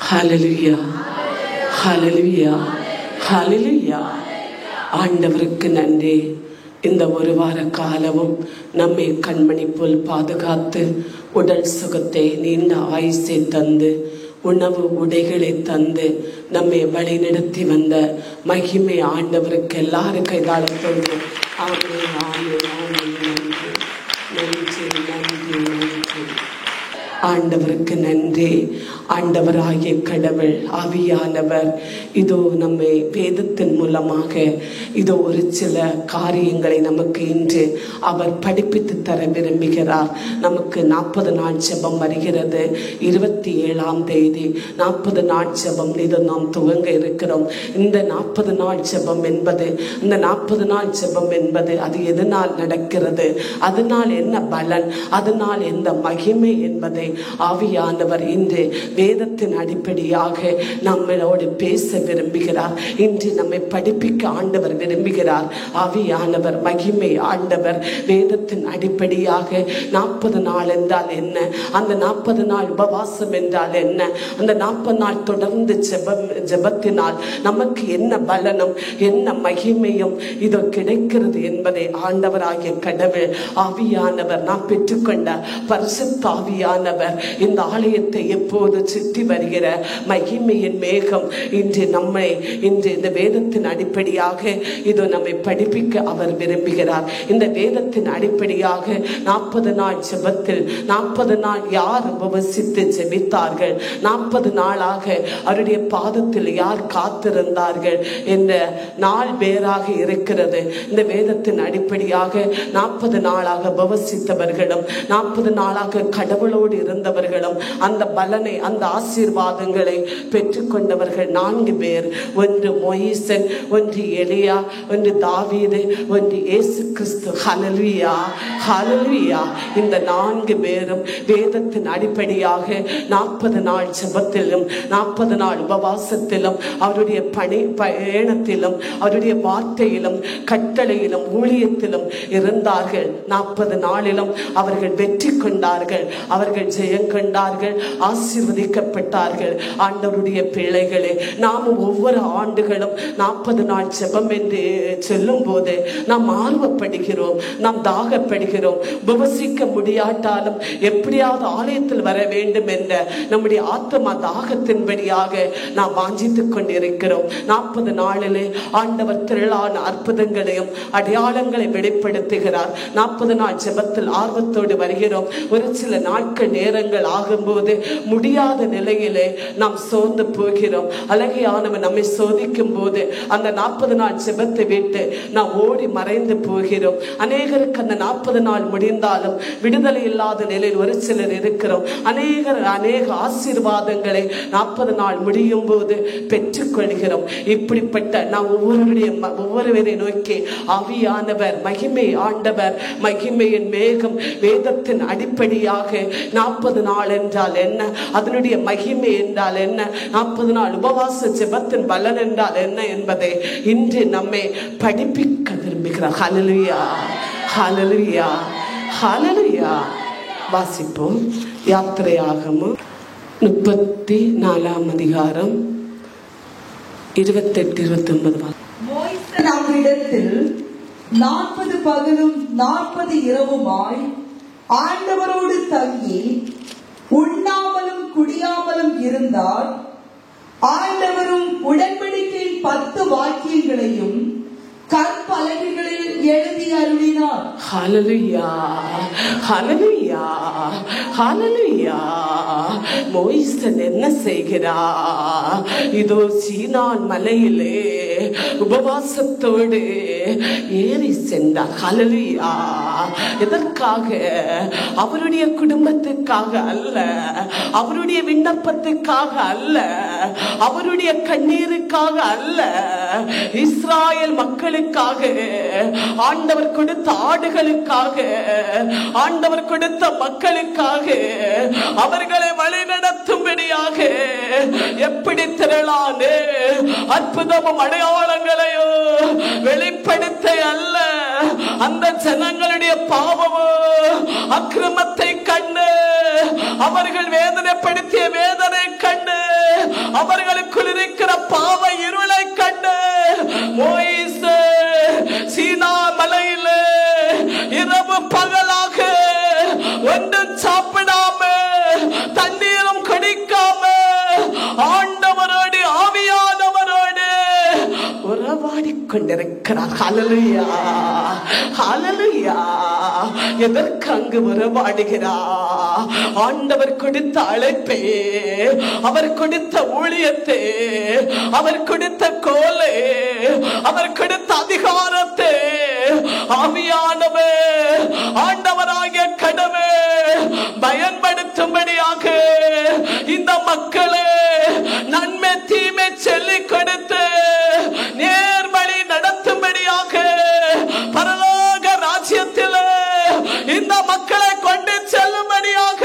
ஹல்லேலூயா, ஹல்லேலூயா, ஹல்லேலூயா. ஆண்டவருக்கு நன்றி. இந்த ஒரு வார காலமும் நம்மை கண்மணி போல் பாதுகாத்து உடல் சுகத்தை நீண்ட ஆயுசை தந்து உணவு உடைகளை தந்து நம்மை வழிநடத்தி வந்த மகிமை ஆண்டவருக்கு எல்லாரும் கைதாளத்தோடு ஆமே ஆமே ஆமே. நன்றி நன்றி நன்றி நன்றி. ஆண்டவருக்கு நன்றி. ஆண்டவராகிய கடவுள் ஆவியானவர் இதோ நம்மை வேதத்தின் மூலமாக இதோ ஒரு சில காரியங்களை நமக்கு இன்று அவர் படிப்பித்து தர விரும்புகிறார். நமக்கு 40 நாள் ஜெபம் வருகிறது. 27ஆம் தேதி 40 நாள் ஜெபம் இது நாம் துவங்க இருக்கிறோம். இந்த 40 நாள் ஜெபம் என்பது இந்த 40 நாள் ஜெபம் என்பது அது எதனால் நடக்கிறது, அதனால் என்ன பலன், அதனால் எந்த மகிமை என்பதை ஆவியானவர் இன்று வேதத்தின் அடிப்படையாக நம்மளோடு பேச விரும்புகிறார். இன்று நம்மை படிப்பிக்க ஆண்டவர் விரும்புகிறார். ஆவியானவர் மகிமை ஆண்டவர் வேதத்தின் அடிப்படையாக 40 நாள் என்றால் என்ன, அந்த 40 நாள் உபவாசம் என்றால் என்ன, அந்த 40 நாள் தொடர்ந்து ஜெபத்தினால் நமக்கு என்ன பலனும் என்ன மகிமையும் இதோ கிடைக்கிறது என்பதை ஆண்டவராகிய கடவுள் ஆவியானவர் நாம் பெற்றுக்கொண்ட பரிசுத்த ஆவியானவர் இந்த ஆலயத்தை எப்போது சுற்றி வருகிற மகிமையின் மேகம் இன்று நம்மை இன்று இந்த வேதத்தின் அடிப்படையாக இது நம்மை படிப்பிக்க அவர் விரும்புகிறார். இந்த வேதத்தின் அடிப்படையாக 40 நாள் ஜெபத்தில் 40 நாள் யார் உபவசித்து ஜெபித்தார்கள், 40 நாளாக அவருடைய பாதத்தில் யார் காத்திருந்தார்கள் என்ற நாள் வேறாக இருக்கிறது. இந்த வேதத்தின் அடிப்படையாக 40 நாளாக உபவசித்தவர்களும் 40 நாளாக கடவுளோடு இருந்தவர்களும் அந்த பலனை அந்த ஆசீர்வாதங்களை பெற்றுக்கொண்டவர்கள் 4 பேர். ஒன்று மோயிசன், ஒன்று எலியா, ஒன்று தாவீது, ஒன்று இயேசு கிறிஸ்து. ஹல்லேலூயா, ஹல்லேலூயா. இந்த 4 பேரும் வேதத்தின் அடிப்படையாக 40 நாள் ஜெபத்திலும் 40 நாள் உபவாசத்திலும் அவருடைய பயணத்திலும் அவருடைய வார்த்தையிலும் கட்டளையிலும் ஊழியத்திலும் இருந்தார்கள். 40 நாளிலும் அவர்கள் வெற்றி கொண்டார்கள், அவர்கள் ஜெயம் கண்டார்கள், ஆசீர்வதிக்கப்பட்டார்கள். ஆண்டவருடைய பிள்ளைகளே, நாம் ஒவ்வொரு ஆண்டுகளும் 40 நாள் ஜெபம் என்று சொல்லும் போது நாம் ஆர்வப்படுகிறோம், நாம் தாகப்படுகிறோம். உபவசிக்க முடியாட்டாலும் எப்படியாவது ஆலயத்தில் வர வேண்டும் என்ற நம்முடைய ஆத்மா தாகத்தின்படியாக நாம் வாஞ்சித்துக் கொண்டிருக்கிறோம். 40 நாளிலே ஆண்டவர் திரளான அற்புதங்களையும் அடையாளங்களை வெளிப்படுத்துகிறார். 40 நாள் ஜெபத்தில் ஆர்வத்தோடு வருகிறோம். ஒரு சில நாட்கள் நேரங்கள் ஆகும்போது முடியாத நிலையிலே நாம் சோர்ந்து போகிறோம். அழகியானவன் நம்மை சோதிக்கும் போது அந்த 40 நாள் ஜெபத்தை விட்டு நாம் ஓடி மறைந்து போகிறோம். அநேகருக்கு அந்த 40 நாள் முடிந்தாலும் விடுதலை இல்லாத நிலையில் ஒரு சிலர் இருக்கிறோம். அநேக ஆசீர்வாதங்களை 40 நாள் முடியும் போது பெற்றுக்கொள்கிறோம். இப்படிப்பட்ட நாம் ஒவ்வொருவரை நோக்கி ஆவியானவர் மகிமை ஆண்டவர் மகிமையின் மேகம் வேதத்தின் அடிப்படையாக 40 நாள் என்றால் என்ன, அதனுடைய மகிமை என்றால் என்ன, 40 நாள் உபவாச ஜெபத்தின் பலன் என்றால் என்ன என்பதை இன்று நம்மை படிப்பிக்க விரும்புகிறார். ஹல்லேலூயா, ஹல்லேலூயா, ஹல்லேலூயா. வாசிப்போம். யாத்திரையாகமம் 34ஆம் அதிகாரம் 28-29. மோசே அவரிடத்தில் 40 பகலும் 40 இரவுமாய் ஆண்டவரோடு தங்கி உண்ணாமலும் குடியாமலும் இருந்தார். ஆண்டவரும் உடன்படிக்கையின் 10 வாக்கியங்களையும் கற்பலகைகளில் எழுதி அருளினார். ஹல்லேலூயா, ஹல்லேலூயா, ஹல்லேலூயா. மோசே என்ன செய்கிறார்? இதோ சீனான் மலையிலே உபவாசத்தோடு ஏறி சென்றார். ஹல்லேலூயா. எதற்காக? அவருடைய குடும்பத்துக்காக அல்ல, அவருடைய விண்ணப்பத்துக்காக அல்ல, அவருடைய கண்ணீருக்காக அல்ல, இஸ்ராயல் மக்களுக்காக, ஆண்டவர் கொடுத்த ஆடுகளுக்காக, ஆண்டவர் கொடுத்த மக்களுக்காக, அவர்களை வழிநடத்தும்படியாக எப்படி திரளான அற்புதமும் அடையாளங்களையோ வெளிப்படுத்த அல்ல, அந்த ஜனங்களுடைய பாவமோ அக்கிரமத்தை கண்டு அவர்கள் வேதனைப்படுத்திய வேதனை கண்டு அவர்களுக்குள் இருக்கிற பாவ இருளை கண்டு மோசே சீனா மலையில இரவு பகலாக ஒன்றும் சாப்பிடாம தண்ணீரும் குடிக்காம ஆண்டவரோடு ஆவியானவரோடு உறவாடி கொண்டிருக்கிறார். ஹல்லேலூயா, ஹல்லேலூயா. எதற்கு அங்கு உறவாடுகிறார்? ஆண்டவர் கொடுத்த அழைப்பே, அவர் கொடுத்த ஊழியத்தை, அவர் கொடுத்த கோலை, அவர் கொடுத்த அதிகாரத்தை ஆவியானவர் ஆண்டவராகிய கடவுள் பயன்படுத்தும்படியாக இந்த மக்களை நன்மை தீமை சொல்லிக் கொடுத்து நேர்வழி நடத்தும்படியாக பரலோக ராஜ்யத்தில் இந்த மக்களை கொண்டு செல்லும்படியாக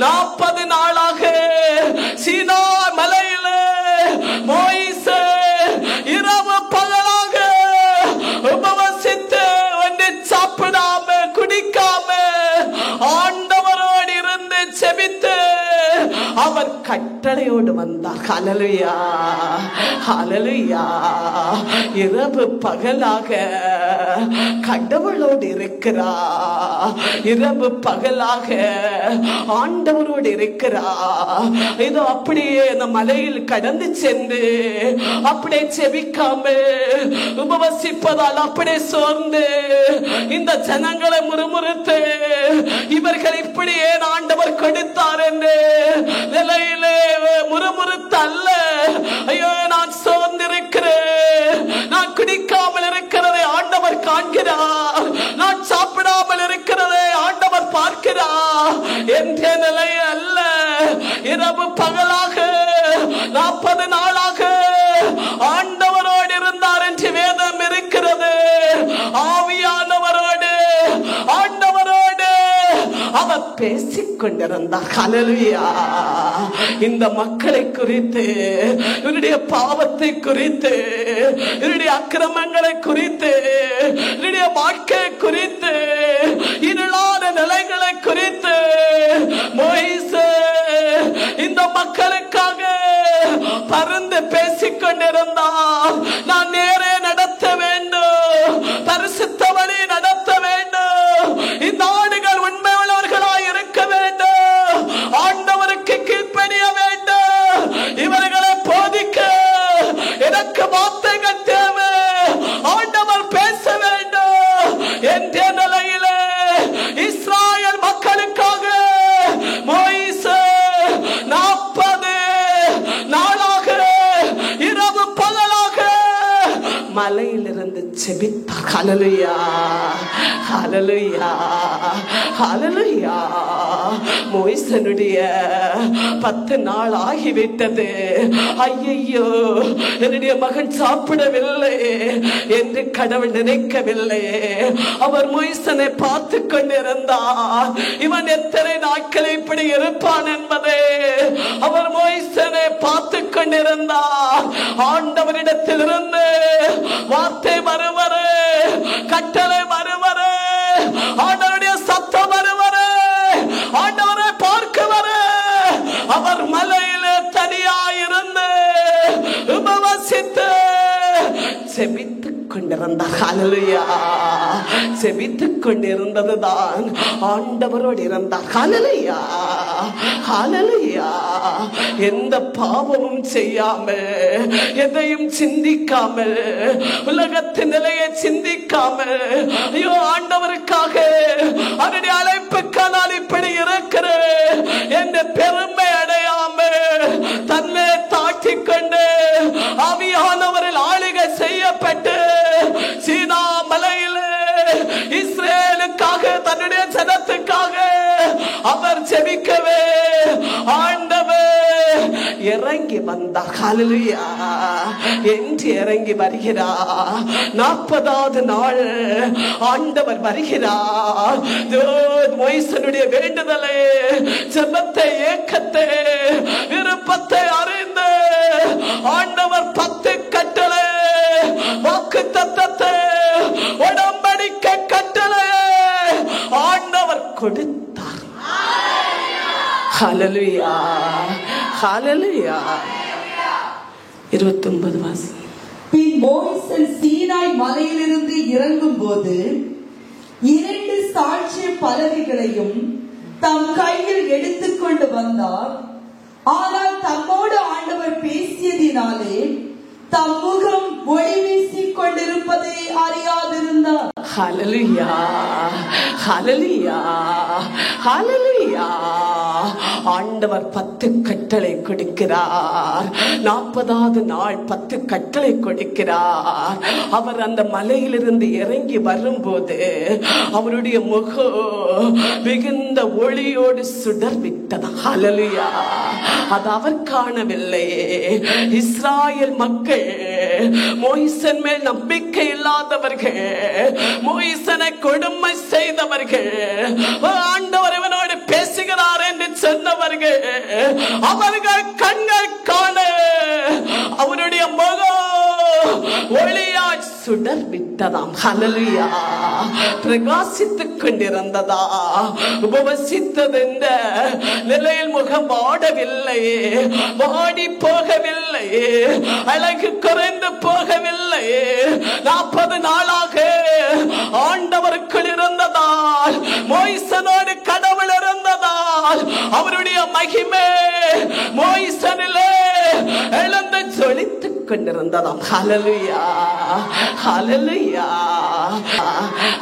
40 நாளாக சீனா மலையில மோசே இரவு பகலாக உபவசித்து ஒன்று சாப்பிடாம குடிக்காம ஆண்டவரோடு இருந்து செபித்து அவர் கட்டளையோடு வந்தார். ஹல்லேலூயா, ஹல்லேலூயா. இரவு பகலாக கடவுளோடு இருக்கிறார், இரவு பகலாக ஆண்டவரோடு இருக்கிறார். இதோ அப்படியே அந்த மலையில் கடந்து சென்று அப்படியே செபிக்காம உபவசிப்பதால் அப்படியே சோர்ந்து இந்த ஜனங்களை முறுமுறுத்து இவர்கள் இப்படி ஏன் ஆண்டவர் கொடுத்தார் என்று நிலையிலே முறுமுறுத்து அல்ல, ஐயோ நான் சோர்ந்திருக்கிறேன், நான் குடிக்காமல் இருக்கிறதை ஆண்டவர் காண்கிறார், நான் சாப்பிடாமல் இருக்கிறதை ஆண்டவர் பார்க்கிறார் என்ற நிலை அல்ல. இரவு பகலாக 40 நாளாக ஆண்டவரோடு இருந்தார் என்று வேதம் இருக்கிறது. ஆவியானவரோடு ஆண்டவரோடு அவர் பேசிக் கொண்டிருந்தார். ஹல்லேலூயா. இந்த மக்களை குறித்து, இவருடைய பாவத்தை குறித்து, இவருடைய அக்கிரமங்களை குறித்து, இவருடைய வாழ்க்கை குறித்து, இருளான நிலைகளை குறித்து மோசே இந்த மக்களுக்காக பரிந்து பேசிக் கொண்டிருந்தார். நான் நேரே நடத்த வேண்டும், பரிசுத்த வழி நடத்த வேண்டும், இந்த ஆடுகள் உண்மை உள்ளவர்களாய் இருக்க வேண்டும், ஆண்டவருக்கு கீழ்ப்படிய வேண்டும், இவர்களை போதிக்க எனக்கு வார்த்தைகள் தேவை, ஆண்டவர் பேச வேண்டும் என்ற நிலையிலே இஸ்ராயல் மக்களுக்காக மோசே 40 நாளாக இரவு பகலாக மலையிலிருந்து செபித்தார். ஹல்லேலூயா, ஹல்லேலூயா, ஹல்லேலூயா. மோசேனுடைய 10 நாள் ஆகிவிட்டது. ஐயையோ, என்னுடைய மகன் சாப்பிடவில்லை என்று கடவுள் நினைக்கவில்லை. அவர் மோசேனை பார்த்து கொண்டிருந்தார். இவன் எத்தனை நாட்கள் இப்படி இருப்பான் என்பதை அவர் மோசேனை பார்த்து கொண்டிருந்தார். ஆண்டவரிடத்திலிருந்து வார்த்தை வருவரே, கட்டளை வருவரே, ஆண்டவருடைய சத்தம் வருவரே, ஆண்டவரை பார்க்கவரே அவர் மலையிலே தனியாயிருந்து உபவசித்து செபித்துக் கொண்டிருந்தார். ஹல்லேலூயா. செபித்துக் கொண்டிருந்ததுதான் ஆண்டவரோடு இருந்தார். ஹல்லேலூயா, ஹல்லேலூயா. எந்த பாவமும் செய்யாமல், எதையும் சிந்திக்காமல், உலகத்தின் நிலையை சிந்திக்காமல், ஐயோ ஆண்டவருக்காக அவருடைய அழைப்புக்காக நான் இப்படி இருக்கிறேன் என்ற பெருமை அடையாமல் தன்னை தாக்கிக் கொண்டு ஆவியானவரில் ஆளுகை செய்யப்பட்டு சீனா மலையில் இஸ்ரேலுக்காக, தன்னுடைய ஜனத்துக்காக அவர் ஜெபிக்கவே ஆண்டவர் இறங்கி வந்தார். ஹல்லேலூயா. என்று இறங்கி வருகிறார். 40வது நாள் ஆண்டவர் வருகிறார். மோசேனுடைய வேண்டுதலை, ஜெபத்தை, ஏக்கத்தை, விருப்பத்தை அறிந்து ஆண்டவர் 10 கட்டளை, வாக்குத்தத்தத்தை, உடன்படிக்கை கட்டளை ஆண்டவர் கொடுத்தார். ஹல்லேலூயா, ஹல்லேலூயா. 29 வாசம். பின் மோசே சீனாய் மலையிலிருந்து இறங்கும் போது 2 சாட்சிய பலகைகளையும் தம் கையில் எடுத்துக்கொண்டு வந்தார். ஆனால் தம்மோடு ஆண்டவர் பேசியதினாலே தம் முகம் ஒளி வீசிக் கொண்டிருப்பதை அறியாதிருந்தார். ஹல்லேலூயா, ஹல்லேலூயா, ஹல்லேலூயா. ஆண்டவர் 10 கட்டளை கொடுக்கிறார். 40வது நாள் 10 கட்டளை கொடுக்கிறார். அவர் அந்த மலையிலிருந்து இறங்கி வரும்போது அவருடைய முகம் மிகுந்த ஒளியோடு சுடர்விட்டது. ஹல்லேலூயா. அது அவர் காணவில்லை. இஸ்ராயல் மக்கள் மோசேயின் மேல் நம்பிக்கை இல்லாதவர்கள், மோசேயை கொடுமை செய்தவர்கள், ஆண்டவர் இவனோடு பேசுகிறார் என்று சொன்னவர்கள், அவர்கள் கண்கள் காண அவருடைய முகம் ஒளியாய் சுடர் விட்டதாம். ஹல்லேலூயா. பிரகாசித்துக் கொண்டிருந்ததா. உபவசித்தது இந்த நிலையில் முகம் வாடவில்லை, வாடி போகவில்லை, அழகு குறைந்து போகவில்லை. 40 நாளாக ஆண்டவருக்குள் இருந்ததால், மோசேயோடு கடவுள் இருந்ததால் அவருடைய மகிமை மோசேயிலே எழுந்து ஜொலித்துக் கொண்டிருந்ததாம். ஹல்லேலூயா, ஹல்லேலூயா,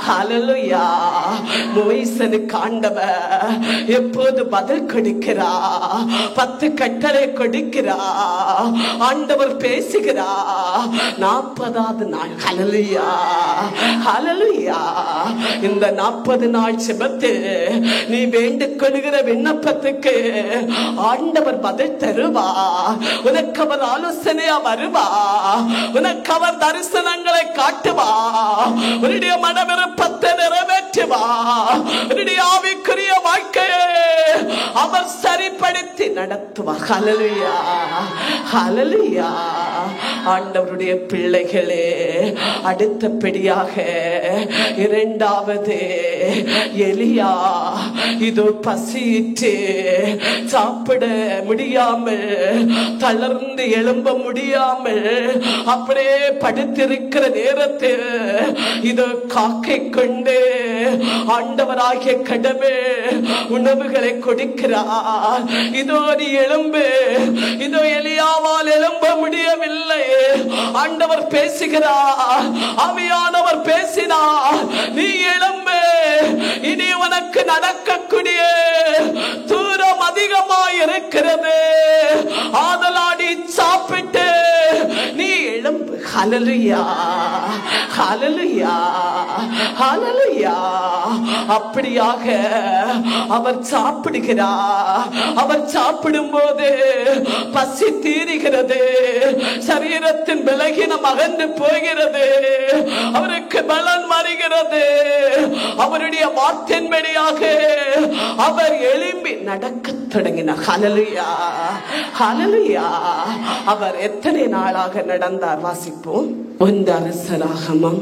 ஹல்லேலூயா. மோசேனுக்கு ஆண்டவர் எப்போது பதில் கொடுக்கிறார்? 10 கட்டளை கொடுக்கிறார். ஆண்டவர் பேசுகிறார். 40வது நாள். ஹல்லேலூயா, ஹல்லேலூயா. இந்த 40 நாள் ஜெபத்தில் நீ வேண்டிக் கொள்கிற விண்ணப்பத்துக்கு ஆண்டவர் பதில் தருவார். உனக்கு அவர் ஆலோசனையா வருவார். உனக்கு அவர் தரிசனங்களை காட்டுவார். உன்னுடைய மன விருப்பத்தை நிறைவேற்றுவார். உன்னுடைய ஆவிக்குரிய வாழ்க்கையை அவர் சரிப்படுத்தி நடத்துவார். ஹல்லேலூயா, ஹல்லேலூயா. ஆண்டவருடைய பிள்ளைகளே, அடுத்தபடியாக 2வது எலியா இதோ பசியிட்டு சாப்பிட முடியாமல், தளர்ந்து எழும்ப முடியாமல் அப்படியே படுத்திருக்கிற நேரத்தில் இதோ காக்கை கொண்டு ஆண்டவராகிய கடவுள் உணவுகளை கொடுக்கிறார். இதோ நீ எழும்பு. இதோ எலியாவால் எழும்ப முடியவில்லை. ஆண்டவர் பேசுகிறார். ஆவியானவர் பேசினார். நீ எழும்பு. இனி உனக்கு நடக்கக்கூடிய தூரம் அதிகமாய் இருக்கிறது. ஆதலால் நீ சாப்பிட்டு நீ எழும்பு. ஹல்லேலூயா, ஹல்லேலூயா, ஹல்லேலூயா. அப்படியாக அவர் சாப்பிடுகிறார். அவர் சாப்பிடும் போது பசி தீருகிறது. சரீரத்தின் பலகீனம் அகன்று போகிறது. அவருக்கு பலன் வருகிறது. அவருடைய வார்த்தையின்படியாக அவர் எழும்பி நடக்க தொடங்கினார். ஹல்லேலூயா, ஹல்லேலூயா. அவர் எத்தனை நாளாக நடந்தார்? வாசிப்போம். 1 அரசராகமம்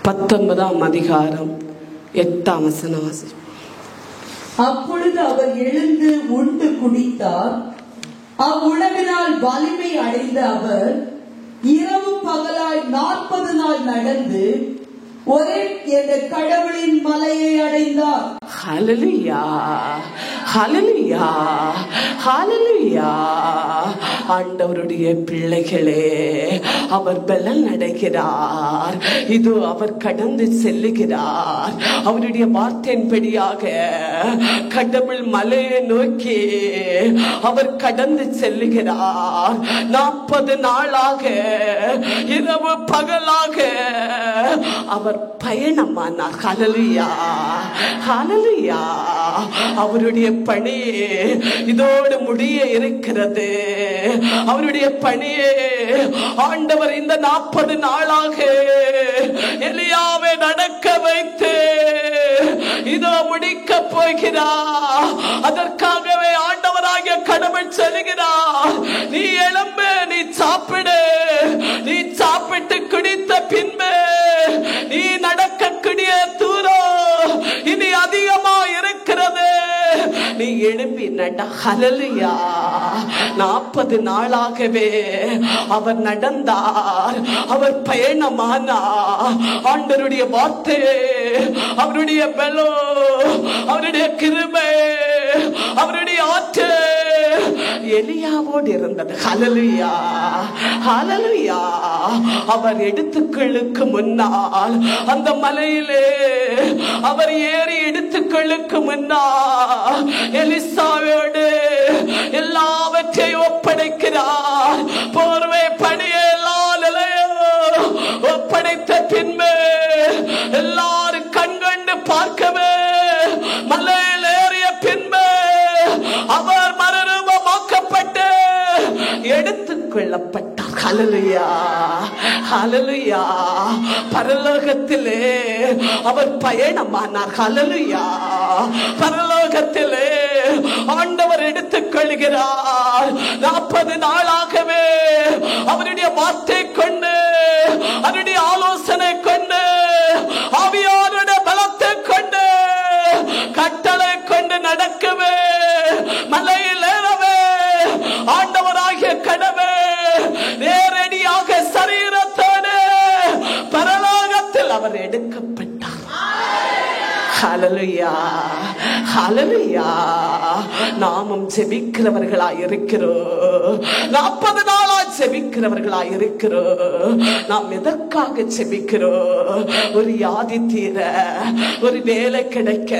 19ஆம் அதிகாரம் 8ஆம் வசனம் வாசிப்போம். அப்பொழுது அவர் எழுந்து உண்டு குடித்தார். அவ்வுணவினால் வலிமை அடைந்த அவர் இரவு பகலாய் 40 நாள் நடந்து ஒரே என்ற கடவுளின் மலையை அடைந்தார். ஹல்லேலூயா, ஹல்லேலூயா, ஹல்லேலூயா. ஆண்டவருடைய பிள்ளைகளே, அவர் பலன் அடைகிறார். இது அவர் கடந்து செல்லுகிறார். அவருடைய வார்த்தையின்படியாக கடவுள் மலையை நோக்கி அவர் கடந்து செல்லுகிறார். 40 நாளாக இரவு பகலாக அவர் பயணமானார். ஹல்லேலூயா, ஹல்லேலூயா. அவருடைய பணி இதோடு முடிய இருக்கிறது. அவருடைய பணியே ஆண்டவர் இந்த 40 நாளாக எலியாவை நடக்க வைத்து இதோ முடிக்க போகிறார். அதற்காகவே ஆண்டவராகிய கடவுள் சொல்லுகிறார், நீ எழும்பு, நீ சாப்பிடு. நீ சாப்பிட்டு குடித்த பின்பு நீ நடக்கக்கூடிய தூரம் இனி அதிகமா இருக்கிறது. நீ எழும்பி எழும்பி நட. ஹல்லேலூயா. 40 நாளாகவே அவர் நடந்தார், அவர் பயணமானார். ஆண்டவருடைய வார்த்தை, அவருடைய பலம், அவருடைய கிருபை, அவருடைய ஆற்றல் எலியாவோடு இருந்தது. ஹல்லேலூயா, ஹல்லேலூயா. அவர் எடுத்துக்களுக்கு முன்னால் அந்த மலையிலே அவர் ஏறி எடுத்துக்களுக்கு முன்னால் எலிசாவோடு எல்லாவற்றையும் ஒப்படைக்கிறார். போர்வை பணிய எல்லா நிலையும் ஒப்படைத்த பின்பு எல்லாரும் கண்கண்டு பார்க்கவே மலையில் ஏறிய பின்பு அவர் மறுரூபமாக்கப்பட்டு எடுத்துக் கொள்ளப்பட்டார். ஹல்லேலூயா, ஹல்லேலூயா. பரலோகத்திலே அவர் பயணமானார். ஹல்லேலூயா. பரலோகத்திலே ஆண்டவர் எடுத்துக் கொள்கிறார். 40 நாளாகவே அவருடைய வார்த்தை கொண்டு, அவருடைய ஆலோசனை கொண்டு, ஆவியாருடைய பலத்தை கொண்டு, கட்டளை கொண்டு நடக்கவே, மலையில் ஏறவே, ஆண்டவராகிய கடவே நேரடியாக சரீரத்தோடு பரலோகத்தில் அவர் எடுக்கப்பட்டார். ஹல்லேலூயா, ஹல்லேலூயா. நாமும் ஜெபிக்கிறவர்களாய் இருக்கிறோம். 40 நாளா ஜெபிக்கிறவர்களாய் இருக்கிறோம். நாம் எதற்காக ஜெபிக்கிறோம்? ஒரு வியாதி தீர, ஒரு வேலை கிடைக்க,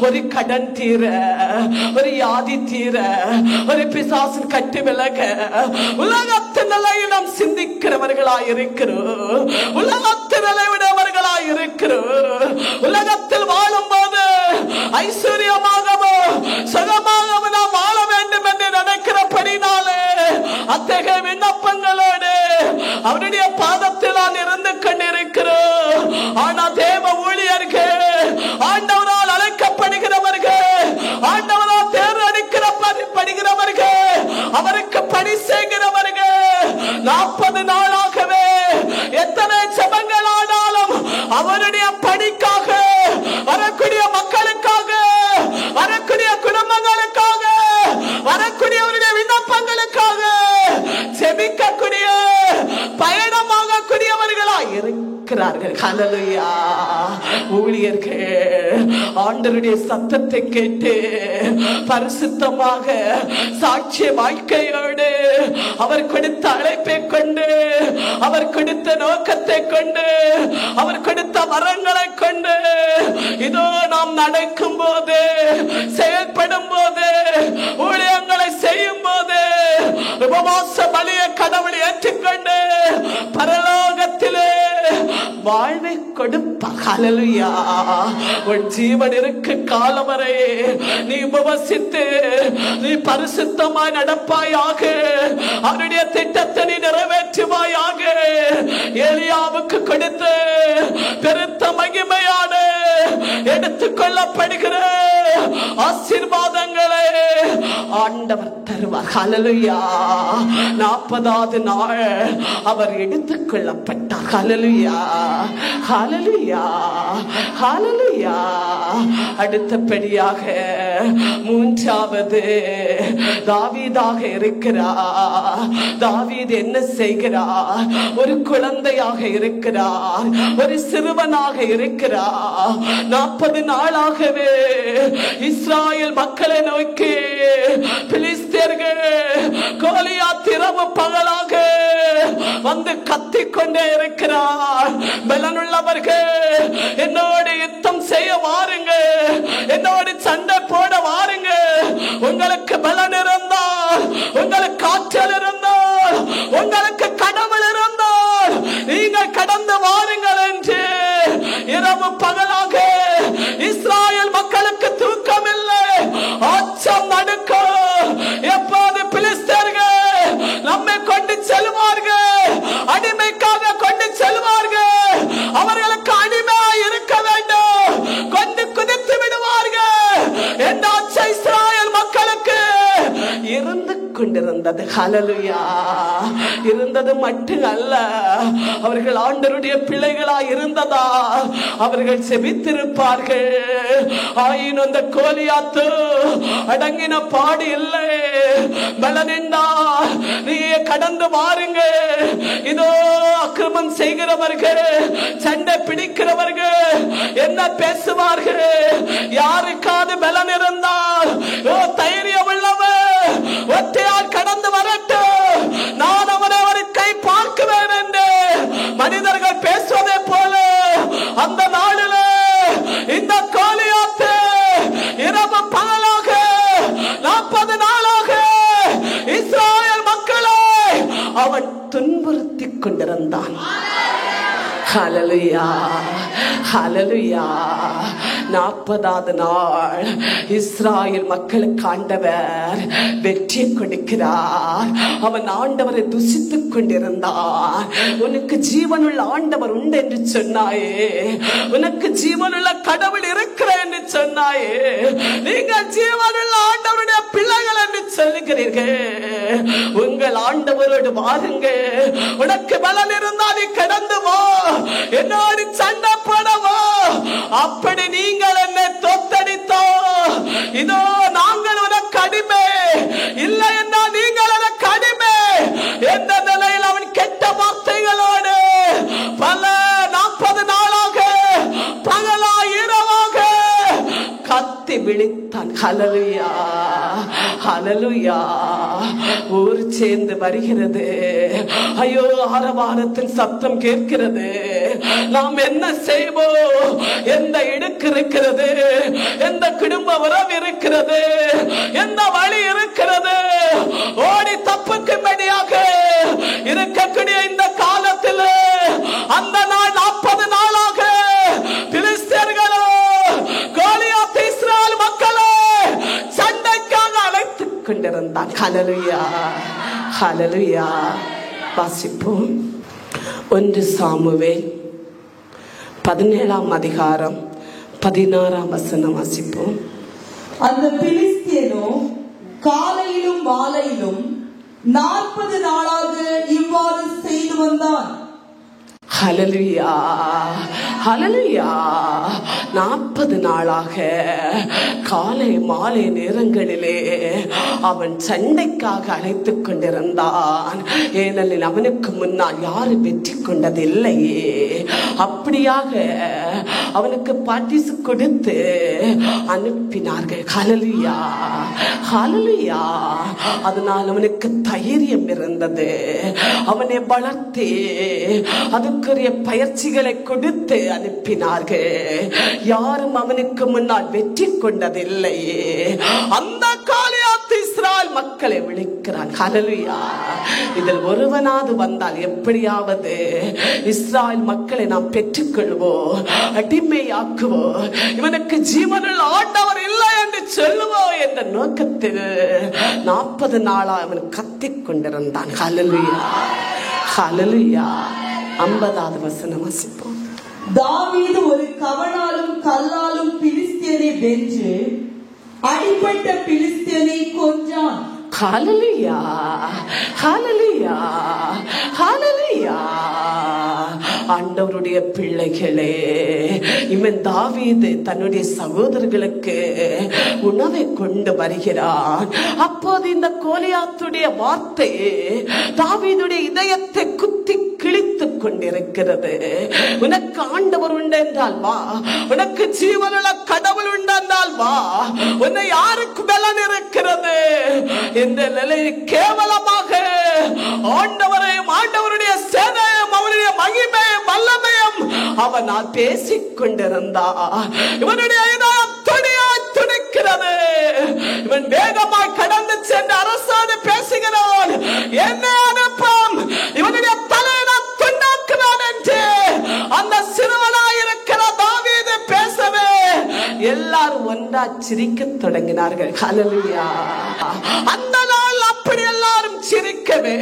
ஒரு கடன் தீர, ஒரு வியாதி தீர, ஒரு பிசாசின் கட்டு விலக, உலகத்தின் நிலையை நாம் சிந்திக்கிறவர்களாய் இருக்கிறோம். உலகத்தின் நிலைவிடவர்களாய் இருக்கிறோம். உலகத்தில் வாழும் போது ஐஸ்வர்யமாகவோ சுகமாகவோ நாம் வாழ வேண்டும் என்று நினைக்கிறபடினாலே அத்தகைய விண்ணப்பங்களோடு அவருடைய பாதத்தில் நான் இருந்து கொண்டிருக்கிறோம். ஆனா தேவ ஊழியர்கள், ஆண்டவரால் அழைக்கப்படுகிறவர்கள், ஆண்டவரால் தேர்ந்தெடுக்கப்படுகிறவர்கள், அவருக்கு பணி செய்கிறவர்கள் 40 நாளாகவே எத்தனை ஜெபங்கள் ஆனாலும் அவருடைய பணிக்காக, வரக்கூடிய மக்களுக்காக, வரக்கூடிய குடும்பங்களுக்காக, வரக்கூடியவருடைய விண்ணப்பங்களுக்காக ஜெபிக்கக்கூடிய பயணமாக கூடியவர்களாய் இருக்கிறார்கள். ஹல்லேலூயா. ஊழியர்கள் ஆண்டவருடைய சத்தத்தை கேட்டு பரிசுத்தமாக சாட்சிய வாழ்க்கையோடு அவர் கொடுத்த அழைப்பை கொண்டு, அவர் கொடுத்த நோக்கத்தை கொண்டு, அவர் கொடுத்த வரங்களை கொண்டு இதோ நாம் நடக்கும் போது, செயல்படும் போது, ஊழியங்களை செய்யும் போது உபவாச பலியை கடவுள் ஏற்றுக்கொண்டு பரலோகத்திலே வாழ்வை கொடுப்பார். ஹல்லேலூயா. உன் ஜீவன் இருக்கு காலம் வரை நீ உபவசித்து நீ பரிசுத்தமாய் நடப்பாயாக, அவருடைய திட்டத்தை நீ நிறைவேற்றுவாயாக. எலியாவுக்கு கொடுத்து பெருத்த மகிமையான எடுத்துக் கொள்ளப்படுகிற ஆசீர்வாதங்களை ஆண்டவர் தருவார். ஹல்லேலூயா. 40வது நாள் அவர் எடுத்துக் கொள்ளப்பட்டார். ஹல்லேலூயா, ஹல்லேலூயா, ஹல்லேலூயா. அடுத்தபடியாக 3வது தாவீதாக இருக்கிறார். தாவீது என்ன செய்கிறார்? ஒரு குழந்தையாக இருக்கிறார், ஒரு சிறுவனாக இருக்கிறார். 40 நாளாகவே இஸ்ராயேல் மக்களை நோக்கி பிலிஸ்தீயர்கள் கோலியாத் இரவு பகலாக வந்து கத்திக்கொண்டே இருக்கிறார். பலனுள்ளவர்கள் என்னோடு யுத்தம் செய்ய வாருங்க, என்னோடு சண்டை போட வாருங்க. உங்களுக்கு பலன் இருந்தால், உங்களுக்கு ஆற்றல் இருந்தால், உங்களுக்கு கடவுள் இருந்தால் நீங்கள் கடந்து வாருங்கள் என்று இரவு பகலாக இஸ்ராயேல் மக்களுக்கு தூக்கம் இல்லை, ஆச்சம் நடுக்கம். எப்போது பிலிஸ்தீயர்கள் நம்மை கொண்டு செல்வார்கள், அடிமைக்காக கொண்டு செல்வார்கள், அவர்களுக்கு அடிமையாய் இருக்க வேண்டும், கொண்டு குதித்து விடுவார்கள். என்னாச்சு இஸ்ராயேல் மக்களுக்கு? இருந்து கொண்டிருந்தது. ஹல்லேலூயா. இருந்தது மட்டும் அல்ல, அவர்கள் ஆண்டவருடைய பிள்ளைகளா இருந்ததா அவர்கள் செபித்திருப்பார்கள். ஆயினும் அந்த கோலியாத்து அடங்கின பாடு இல்லை. பலனிண்டா நீ கடந்து வாருங்க. இதோ அக்கிரமம் செய்கிறவர்கள், சண்டை பிடிக்கிறவர்கள் என்ன பேசுவார்கள்? யாருக்காவது பலன் இருந்தால் தைரியம் உள்ளவர் ஒற்றையால் கடந்து வரட்டும், நான் அவனை ஒரு கை பார்க்குவேன் என்று மனிதர்கள் பேசுவதை போல அந்த நாளில் இந்த கோலியாத்து இரவு பகலாக 40 நாளாக இஸ்ராயேல் மக்களை அவன் துன்புறுத்திக் கொண்டிருந்தான். ஹல்லேலூயா, ஹல்லேலூயா. 40வது நாள் இஸ்ராயேல் மக்களுக்கு ஆண்டவர் வெற்றி கொடுக்கிறார். அவன் ஆண்டவரை துசித்துக் கொண்டிருந்தான். உனக்கு ஜீவனுள்ள ஆண்டவர் உண்டு என்று சொன்னாயே, உனக்கு ஜீவனுள்ள கடவுள் இருக்கிற என்று சொன்னாயே, நீங்கள் ஜீவனுள்ள ஆண்டவருடைய பிள்ளைகள் என்று சொல்லுகிறீர்கள். உங்கள் ஆண்டவரோடு வாருங்கள். உனக்கு பலன் இருந்தால் நீ கடந்து வா, என்னோடு சண்டை போடவோ. அப்படி நீங்கள் என்னை தோத்தடித்தோ, இதோ நாங்கள் உனக்கு அடிமை இல்லை என்றால் நீங்கள் எனக்கு அடிமை என்ற நிலையில் அவன் கெட்ட வார்த்தைகளோடு பல 40 நாளாக பகலா இரவாக கத்தி விழித்தான். ஹல்லேலூயா, ஹல்லேலூயா. ஊர் சேர்ந்து வருகிறது. ஐயோ, ஆரவாரத்தின் சத்தம் கேட்கிறது. நாம் என்ன செய்வோம்? எந்த இடுக்கு இருக்கிறது? எந்த குடும்ப உறவு இருக்கிறது? எந்த வழி இருக்கிறது? ஓடி தப்புக்கும்படியாக இருக்கக்கூடிய இந்த காலத்தில் அந்த நாள் 40 நாளாக பிலிஸ்தீனர்களோ கோலியாத் இஸ்ராயேல் மக்களை சண்டைக்காக அழைத்துக் கொண்டிருந்தான். ஹல்லேலூயா, ஹல்லேலூயா. வாசிப்போம். 1 சாமுவேல் 17ஆம் அதிகாரம் 16ஆம் வசனம் வாசிப்போம். அந்த பிலிஸ்தியனோ காலையிலும் மாலையிலும் 40 நாளாக இவ்வாறு செய்து வந்தான். ஹல்லேலூயா, ஹல்லேலூயா. 40 நாளாக காலை மாலை நேரங்களிலே அவன் சண்டைக்காக அழைத்துக் கொண்டிருந்தான். ஏனெனில் அவனுக்கு முன்னால் யாரும் வெற்றி கொண்டதில்லையே. அப்படியாக அவனுக்கு பரிசு கொடுத்து அனுப்பினார்கள். ஹல்லேலூயா, ஹல்லேலூயா. அதனால் அவனுக்கு தைரியம் இருந்தது. அவனை வளர்த்து அதுக்குரிய பயிற்சிகளை கொடுத்து அனுப்பினார்கள். யாரும் அவனுக்கு முன்னால் வெற்றி கொண்டதில்லையே. அந்த கோலியாத் இஸ்ராயேல் மக்களை விழிக்கிறான். ஹல்லேலூயா. இதில் ஒருவனாவது வந்தால் எப்படியாவது இஸ்ராயேல் மக்களை நாம் பெற்றுக்கொள்வோம், அடிமையாக்குவோம், இவனுக்கு ஜீவனுள்ள ஆண்டவர் இல்லை என்று சொல்லுவோம் என்ற நோக்கத்தில் 40 நாளா அவன் கத்திக் கொண்டிருந்தான். ஹல்லேலூயா, ஹல்லேலூயா. 50வது வசனம் வாசிப்போம். தாவீது ஒரு கவனாலும் கல்லாலும் பிலிஸ்தியனை வென்று அடிபட்ட பிலிஸ்தியனை கொன்றான். ஹல்லேலூயா, ஹல்லேலூயா, ஹல்லேலூயா. ஆண்டவருடைய பிள்ளைகளே, இவன் தாவீது தன்னுடைய சகோதரர்களுக்கு உணவை கொண்டு வருகிறான். அப்போது இந்த கோலியாத்துடைய வார்த்தை தாவீதுடைய இதயத்தை குத்தி கிழித்துக் கொண்டிருக்கிறது. உனக்கு ஆண்டவர் உண்டு என்றால் வா, உனக்கு ஜீவனுள்ள கடவுள் உண்டு என்றால் வா, உன்னை யாருக்கு பலன் இருக்கிறது என்ற நிலையில் கேவலமாக ஆண்டவரையும் ஆண்டவருடைய சேனையும் அவருடைய மகிமையும் வல்லமையும் அவனால் பேசிக் கொண்டிருந்தார். இவனுடைய இதயம் துடிக்கிறது. இவன் வேகமாய் கடந்து சென்று அரசாணை பேசுகிறான். என்ன அனுப்பம்? இவனுடைய தலையை துண்டாக்குவான் என்று அந்த சிறுவனாயிருக்கிற தாவீது பேசவே எல்லாரும் ஒன்றா சிரிக்க தொடங்கினார்கள். ஹல்லேலூயா. அந்த நாள் அப்படி எல்லாரும் சிரிக்கவே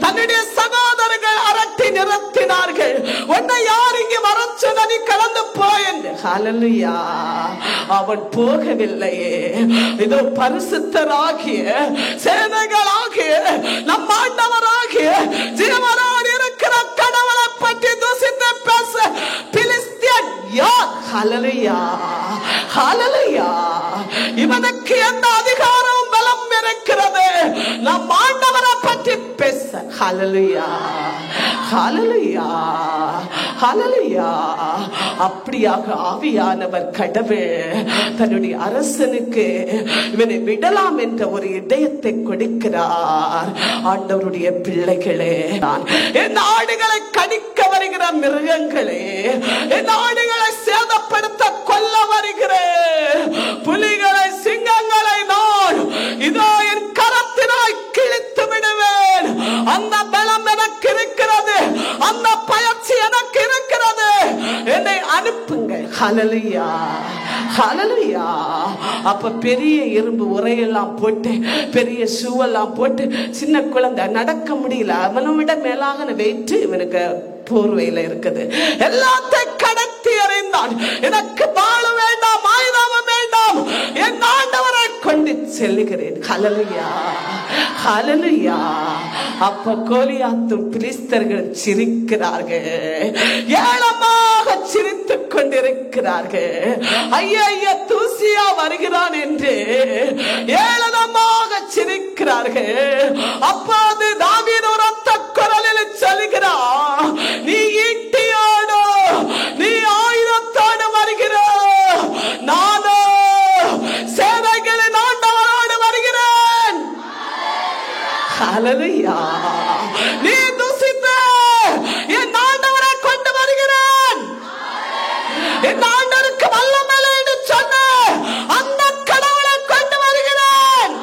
தன்னுடைய சகோதரர்கள் அரட்டி நிறுத்தினார்கள். உன்னை யார் இங்கு வர சொன்ன, நீ கடந்து போய் என்று. ஹல்லேலூயா. அவன் போகவில்லையே. இதோ பரிசுத்தராகிய சேனைகளாகிய நம் ஆண்டவராகிய ஜீவனோடு இருக்கிற கடவுளை பற்றி தூசித்து பேச பிலிஸ்தியன் யார்? ஹல்லேலூயா, ஹல்லேலூயா. இவனுக்கு எந்த அதிகாரம் பலம் இருக்கிறது நம் ஆண்டவரை பற்றி பேச? ஹல்லேலூயா, ஹல்லேலூயா, ஹல்லேலூயா. அப்படியாக ஆவியானவர் கடவுள் தன்னுடைய அரசனுக்கு இவனை விடலாம் என்ற ஒரு இதயத்தை கொடுக்கிறார். ஆண்டவருடைய பிள்ளைகளே, என் ஆடுகளை கடிக்க வருகிற மிருகங்களே, என் ஆடுகளை சேதப்படுத்த கொல்ல வருகிற புலிகளை சிங்கங்களை நான் இதோ என் கரத்தினாய் கிழித்து விடுவேன். அந்த பலம் எனக்கு இருக்கிறது, அந்த பயிற்சி எனக்கு இருக்கிறது. என்னை அனுப்புங்கள். ஹல்லேலூயா, ஹல்லேலூயா. அப்ப பெரிய இரும்பு உரையெல்லாம் போட்டு பெரிய ஷூவெல்லாம் போட்டு சின்ன குழந்தை நடக்க முடியல, அவனை விட மேலாக வெயிட்டு இவனுக்கு போர்வையில இருக்குது. எல்லாத்தையும் கடத்தி எறிந்தான். எனக்கு வாழ வேண்டாம், ஆயுதம் வேண்டாம், என் ஆண்டவரை கொண்டு செல்லுகிறேன். ஹல்லேலூயா, ஹல்லேலூயா. அப்ப கோலியாத்தும் பிலிஸ்தர்கள் சிரிக்கிறார்கள், ஏளனமாக சிரித்துக் கொண்டிருக்கிறார்கள். ஐயா தூசியா வருகிறான் என்று ஏளனமாக சிரிக்கிறார்கள். அப்போது தாவீது உரத்த குரலில் சொல்லுகிறான், நீ ஈட்டியோடு நீ ஆயுதத்தோடு வருகிற, நானோ சேனைகளின் ஆண்டவரோடு வருகிறேன். ஹல்லேலூயா. நீ துசித்த என் ஆண்டவரை கொண்டு வருகிறேன். என் ஆண்டவருக்கு வல்லமை என்று சொன்ன அந்த கடவுளை கொண்டு வருகிறேன்.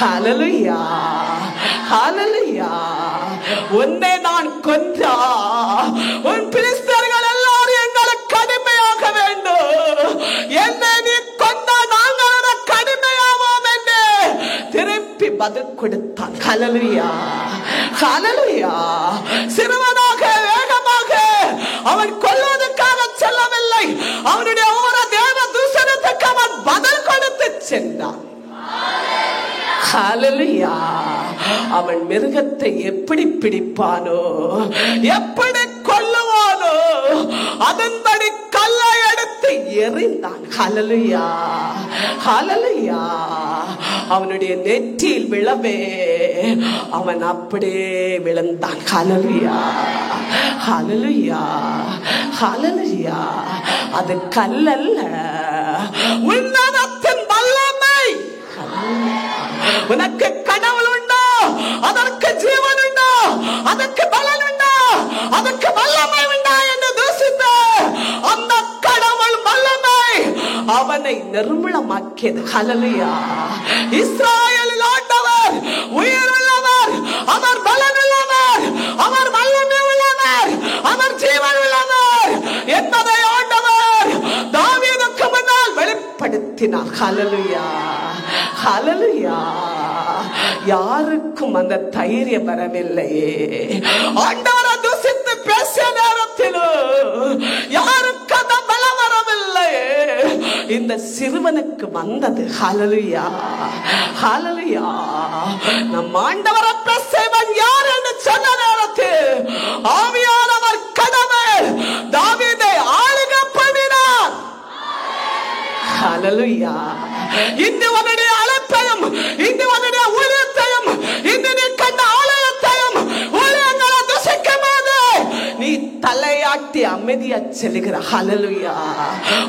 ஹல்லேலூயா, ஹல்லேலூயா. உன்னை நான் கொன்றா உன் பிலிஸ்தர்கள் எல்லாரும் எங்களுக்கு கடுமையாக வேண்டும். என்னை நீ கொண்டா நாங்கள் கடுமையாவோம் என்று திருப்பி பதில் கொடுத்தான். ஹல்லேலூயா, ஹல்லேலூயா. சிறுவனாக வேகமாக அவன் கொல்வதற்காக செல்லவில்லை, அவனுடைய ஒவ்வொரு தேவ தூஷணத்துக்கு அவன் பதில் கொடுத்து சென்றான். ஹல்லேலூயா. அவன் மிருகத்தை எப்படி பிடிப்பானோ, எப்படி கொல்லுவானோ, அதன்படி கல்லை எடுத்து எறிந்தான். ஹல்லேலூயா, ஹல்லேலூயா. அவனுடைய நெற்றியில் விழவே அவன் அப்படியே விழுந்தான். ஹல்லேலூயா, ஹல்லேலூயா, ஹல்லேலூயா. அது கல்லல்ல, உன்னதத்தின் வல்லமை. உனக்கு கடவுள் உண்டோ, அதற்கு ஜீவன் உண்டோ, அதற்கு பலன் உண்டோ, அதற்கு வல்லமை உண்டா என்று தூசித்த அந்த கடவுள் வல்லமை அவனை நிர்மூலமாக்கியது. ஹல்லேலூயா. இஸ்ராயேலில் ஆண்டவர் உயிருள்ளவர், அவர் பலன் உள்ளவர், அவர் வல்லமை உள்ளவர், அவர் ஜீவன் உள்ளவர் என்பதை ஆண்டவர் தாவீதுக்கு முன்னால் வெளிப்படுத்தினார். ஹல்லேலூயா, ஹல்லேலூயா. யாருக்கும் அந்த தைரியம் வரவில்லையே. ஆண்டவரை தூசித்து பேசிய நேரத்திலும் யாருக்கு அந்த பலம் வரவில்லையே. இந்த சிறுவனுக்கு வந்தது. ஹல்லேலூயா, ஹல்லேலூயா. நம் ஆண்டவரை பேசியவன் யார் என்று சொன்ன நேரத்தில் ஆவியானவர் கடவுள் தாவீதை ஆளுகை பண்ணினார். ஹல்லேலூயா. இன்று உன்னுடைய அழைப்பையும், இன்று உன்னுடைய ஊழியத்தையும், இன்று நீ கண்ட ஆலயத்தையும் ஊழியங்களை துசிக்கும் போது நீ தலையாட்டி அமைதியா செல்லுகிற. ஹல்லேலூயா.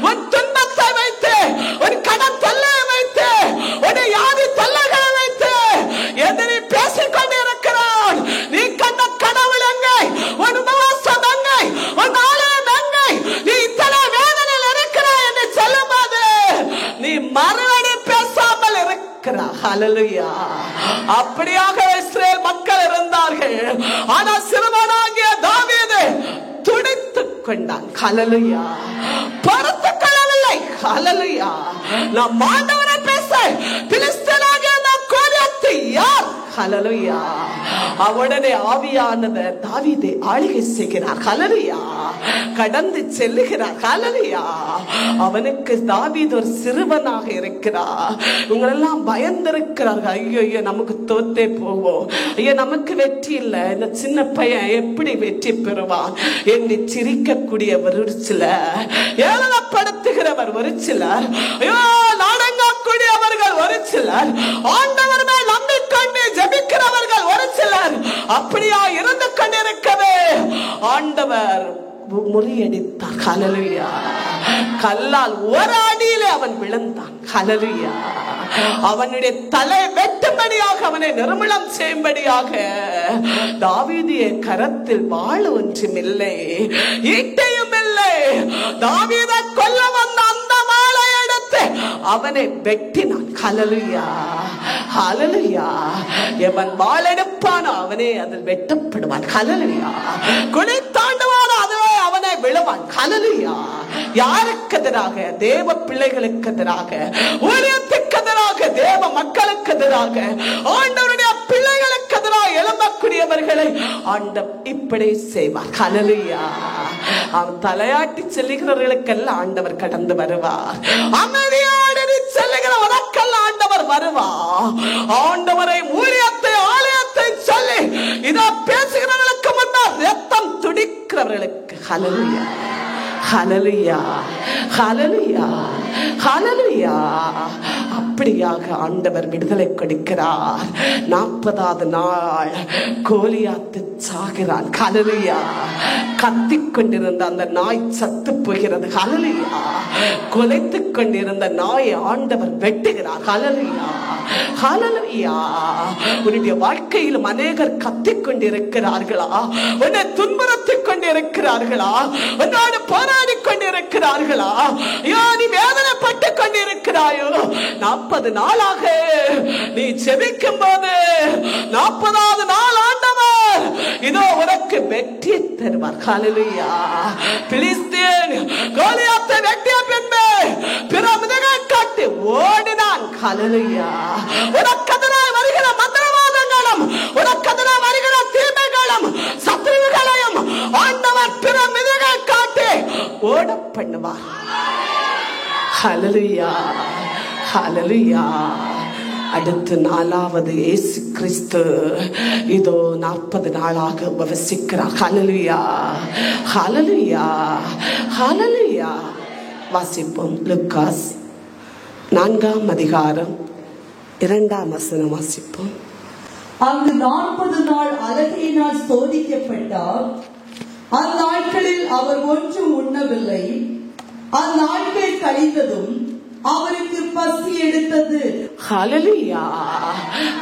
உன் துன்பத்தை வைத்து, உன் கடன் தொல்லையை வைத்து, உன் யாதி தொல்லைகளை வைத்து எதிரி பேசிக் கொண்டிருக்கிறான். நீ கண்ட கடவுள் எங்கே, உன் உபவாசம் எங்கே, உன் ஆலயம் எங்கே, நீ இத்தனை வேதனையில் இருக்கிறாய் என்று சொல்லும் போது நீ மறுபடி பேசாமல் இருக்கிறாய். ஹல்லேலூயா. அப்படியாக இஸ்ரேல் மக்கள் இருந்தார்கள். ஆனால் சிறுவனாகிய தாவீது துடித்துக் கொண்டான். ஹல்லேலூயா. பொறுத்துக் கொள்ளவில்லை. ஹல்லேலூயா. நாம் ஆண்டவரை பேச பிலிஸ்தீனாகிய கோலியாத் யார்? ஹல்லேலூயா. அவனுடைய ஆவியானவர் தாவீதை ஆளுகை செய்கிறார். ஹல்லேலூயா. கடந்து செல்லுகிறார். ஹல்லேலூயா. அவனுக்கு தாவீது ஒரு சிறுவனாக இருக்கிறார். இவங்களெல்லாம் பயந்திருக்கிறார்கள். ஐயோ நமக்கு தோத்தே போவோம், ஐயோ நமக்கு வெற்றி இல்லை, இந்த சின்ன பையன் எப்படி வெற்றி பெறுவான் என்று சிரிக்கக்கூடிய ஒரு சிலர், ஏளனப்படுத்துகிறவர் ஒரு சிலர், ஐயோ நாடங்கக்கூடியவர்கள் ஒரு சிலர், ஆண்டவர் மேல் நம்பிக்கொண்டு ஜெபிக்கிறவர்கள் ஒரு சிலர். அப்படியா இருந்து கொண்டிருக்கவே ஆண்டவர் முறியடித்தார். ஹல்லேலூயா. கல்லால் ஒரு அடியிலே அவன் விழுந்தான். ஹல்லேலூயா. அவனுடைய தலை வெட்டும்படியாக, அவனை நிர்மூலம் செய்யும்படியாக தாவீதிய கரத்தில் வாள் ஒன்றும் இல்லை, ஈட்டையும் இல்லை. தாவீதை கொல்ல வந்த அந்த வாளை எடுத்து அவனை வெட்டினான். ஹல்லேலூயா. ஹல்லேலூயா. எவன் வாள் எடுப்பானோ அவனே அதில் வெட்டப்படுவான். ஹல்லேலூயா. குடி தாண்டுவானோ அதுவே அவனை விழுவான். ஹல்லேலூயா. யாருக்கு எதிராக? தேவ பிள்ளைகளுக்கு எதிராக, ஊழியத்துக்கு எதிராக, தேவ மக்களுக்கு எதிராக, ஆண்டவருடைய பிள்ளைகளுக்கு எதிராக எழும்பக்கூடியவர்களை ஆண்டவர் இப்படி செய்வார். ஹல்லேலூயா. அவன் தலையாட்டி செல்லுகிறவர்களுக்கெல்லாம் ஆண்டவர் கடந்து வருவார். அமைதியோடு செல்லுகிற உனக்கெல்லாம் ஆண்டவர் வருவார். ஆண்டவரை, ஊழியத்தை, ஆலயத்தை சொல்லி இதோ பேசுகிறவர்களுக்கு முன்னால் ரத்தம் துடிக்கிறவர்களுக்கு ஹல்லேலூயா. ஹல்லேலூயா. ஹல்லேலூயா. ஹல்லேலூயா. அப்படியாக ஆண்டவர் விடுதலை கொடுக்கிறார். 40வது நாள் கோலியாத்து சாகிறான். ஹல்லேலூயா. கத்திக் கொண்டிருந்த அந்த நாய் சத்து போகிறது. ஹல்லேலூயா. கொலைத்துக் கொண்டிருந்த நாயை ஆண்டவர் வெட்டுகிறார். ஹல்லேலூயா. ஹல்லேலூயா. உன்னுடைய வாழ்க்கையிலும் அநேகர் கத்திக் கொண்டிருக்கிறார்களா? உன்னை துன்புறுத்திக் கொண்டிருக்கிறார்களா? உன்னோடு போராடி கொண்டிருக்கிறார்களா? நீ வேதனைப்பட்டுக் கொண்டிருக்கிறாயோ? 40 நாளாக நீ ஜெபிக்கும் போது 40வது நாள் ஆண்டவர் இதோ உனக்கு வெற்றி தருவார். ஹல்லேலூயா. பிலிஸ்தீன் கோலியாத்தை வெட்டிய பின்பு பிரமிதனை காட்டி ஓடினான். ஹல்லேலூயா. உனக்கெதிராக வருகிற மந்திரவாதங்களும், உனக்கெதிராக வருகிற தீமைகளும், சத்துருக்களையும் ஆண்டவர் பிரமிதனை காட்டி ஓட பண்ணுவார். ஹல்லேலூயா. ஹல்லேலூயா. அடுத்து 4வது இயேசு கிறிஸ்து இதோ 40 நாளாக உபவசிக்கிறார். ஹல்லேலூயா. ஹல்லேலூயா. ஹல்லேலூயா. வாசிப்போம். லூக்காஸ் 4ஆம் அதிகாரம் 2ஆம் வசனம் வாசிப்போம். அங்கு 40 நாள் அலகையினால் சோதிக்கப்பட்டார். அந்நாட்களில் அவர் ஒன்றும் உண்ணவில்லை. அந்நாட்கள் கழிந்ததும் அவருக்கு பசி எடுத்தது. ஹல்லேலூயா.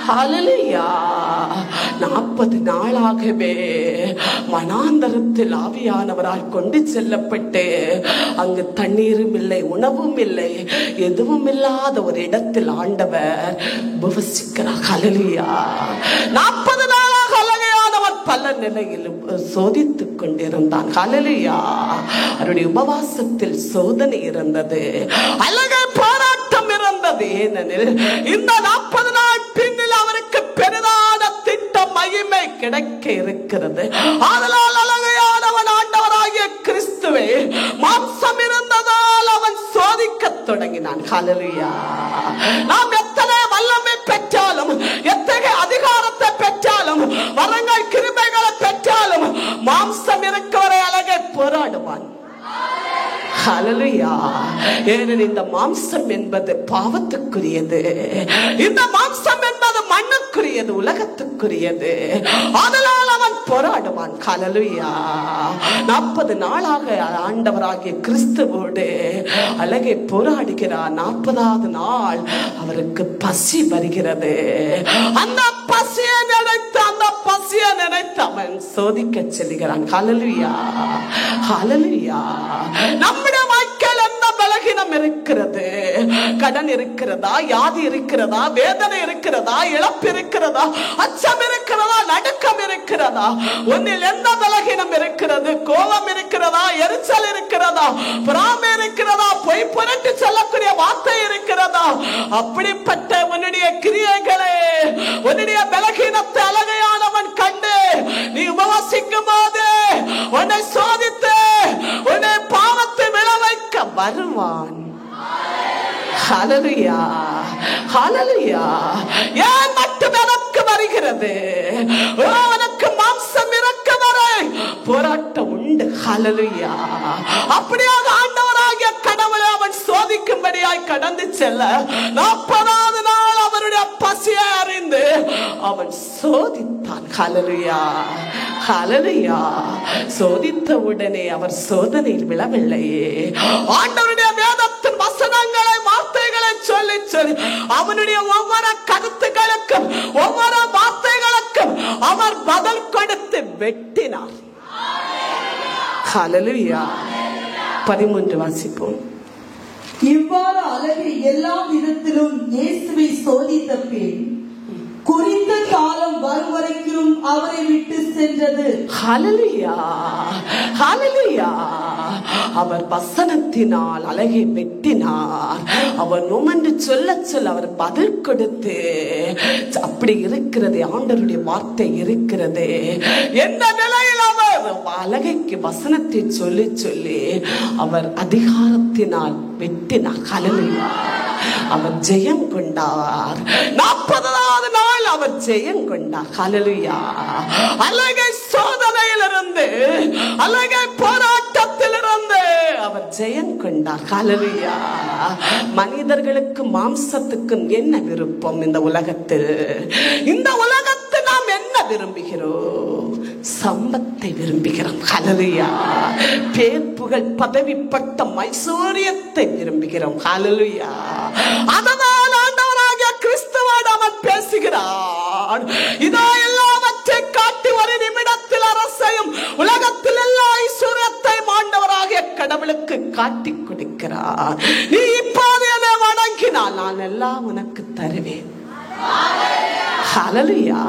ஹல்லேலூயா. 40 நாளாகவே வனாந்தரத்தில் ஆவியானவரால் கொண்டு செல்லப்பட்டு அங்கு தண்ணீரும் இல்லை, உணவும் இல்லை, எதுவும் இல்லாத ஒரு இடத்தில் ஆண்டவர் உபவசிக்கிறார். ஹல்லேலூயா. 40 நாளாக அழகையானவன் பல நிலையிலும் சோதித்துக் கொண்டிருந்தான். ஹல்லேலூயா. அவருடைய உபவாசத்தில் சோதனை இருந்தது, அழகை போராட்டம் இருந்தது. ஏனெனில் இந்த 40 நாள் பின்னில் அவருக்கு பெரிதான திட்டம், மகிமை கிடைக்க இருக்கிறது. அதனால் அழகையானவன் ஆண்டவராகிய கிறிஸ்துவே மாம்சம் இருந்ததால் அவன் சோதிக்க தொடங்கினான். ஹல்லேலூயா. நாம் எத்தனை வல்லமை பெற்றாலும், எத்தகைய அதிகாரத்தை பெற்றாலும், வரங்கள் கிருபைகளை பெற்றாலும், மாம்சம் இருக்கிறவரை அழகை போராடுவான். ஹல்லேலூயா. ஏனெனில் இந்த மாம்சம் என்பது பாவத்துக்குரியது, இந்த மாம்சம் என்பது மண்ணுக்குரியது, உலகத்துக்குரியது. அதனால் அவன் போராடுவான். ஹல்லேலூயா. 40 நாளாக ஆண்டவராகிய கிறிஸ்துவோடு அழகை போராடுகிறார். 40வது நாள் அவருக்கு பசி வருகிறது. அந்த பசியை நினைத்து அவன் சோதிக்க செல்கிறான். ஹல்லேலூயா. ஹல்லேலூயா. நம்முடைய வாழ்க்கையில் என்ன பலகீனம் இருக்கிறது? கடன் இருக்கிறதா? வியாதி இருக்கிறதா? வேதனை இருக்கிறதா? இழப்பு இருக்கிறதா? அச்சம் இருக்கிறதா? நடுக்கம் இருக்கிறதா? உன்னில் எந்த பலகீனம் இருக்கிறது? கோபம் இருக்கிறதா? எரிச்சல் இருக்கிறதா? பொறாமை இருக்கிறதா? பொய் புரட்டு சொல்லக்கூடிய வார்த்தை இருக்கிறதா? அப்படிப்பட்ட உன்னுடைய கிரியைகளே, உன்னுடைய பலகீன ஹல்லேலூயா, ஹல்லேலூயா. ஏன் மட்டும் எனக்கு வருகிறது? உனக்கு மாம்சம் இறக்க வரை போராட்டம் உண்டு. ஹல்லேலூயா. அப்படியாக ஆண்டவராகிய கடவுளை அவன் சோதிக்கும்படியாய் கடந்து செல்ல 40வது நாள் அவருடைய பசியை அறிந்து அவன் சோதித்தான். ஹல்லேலூயா, ஹல்லேலூயா. சோதித்த உடனே அவர் சோதனையில் விழவில்லையே. ஆண்டவருடைய வேதத்தின் வசனங்களை, வார்த்தைகளை சொல்லி சொல்லி அவனுடைய ஒவ்வொரு கருத்துக்களுக்கும், ஒவ்வொரு வார்த்தைகளுக்கும் அவர் பதில் கொடுத்து வெட்டினார். ஹல்லேலூயா. 13 வாசிப்போம். இவ்வாறு அழகை எல்லா விதத்திலும் இயேசுவை சோதித்த பின் குறித்த காலம் வரும் வரைக்கும் அவரை விட்டு சென்றது. ஹல்லேலூயா, ஹல்லேலூயா. அவர் வசனத்தினால் அழகை வெட்டினார். அவர் நோமென்று சொல்ல சொல்ல அவர் பதில் கொடுத்து, அப்படி இருக்கிறது ஆண்டவருடைய வார்த்தை இருக்கிறது. எந்த நிலையில் அவர் அழகைக்கு வசனத்தை சொல்லி சொல்லி அவர் அதிகாரத்தினால் வெட்டினார். ஹல்லேலூயா. அவர் ஜெயம் கொண்டார். 40வது நாள் அவர் ஜெயம் கொண்டார். ஹல்லேலூயா. அழகை சோதனையிலிருந்து, அழகை போராட்டத்திலிருந்து அவர் ஜெயம் கொண்டார். ஹல்லேலூயா. மனிதர்களுக்கு மாம்சத்துக்கும் என்ன விருப்பம்? இந்த உலகத்தில், இந்த உலகத்தில் நாம் என்ன விரும்புகிறோம்? சம்பத்தை விரும்புகிறோம். ஹல்லேலூயா. பேர் புகழ் பதவி பட்டம் ஐஸ்வர்யத்தை விரும்புகிறோம். ஹல்லேலூயா. அதனால் ஆண்டவராகிய கிறிஸ்துவோடு அவன் பேசுகிறான். இதோ எல்லாவற்றை காட்டி ஒரு நிமிடத்தில் அரசையும் உலகத்தில் எல்லா ஐஸ்வர்யத்தையும் ஆண்டவராகிய கடவுளுக்கு காட்டி கொடுக்கிறார். நீ இப்போது என்னை வணங்கினால் நான் எல்லாம் உனக்கு தருவேன். ஹல்லேலூயா.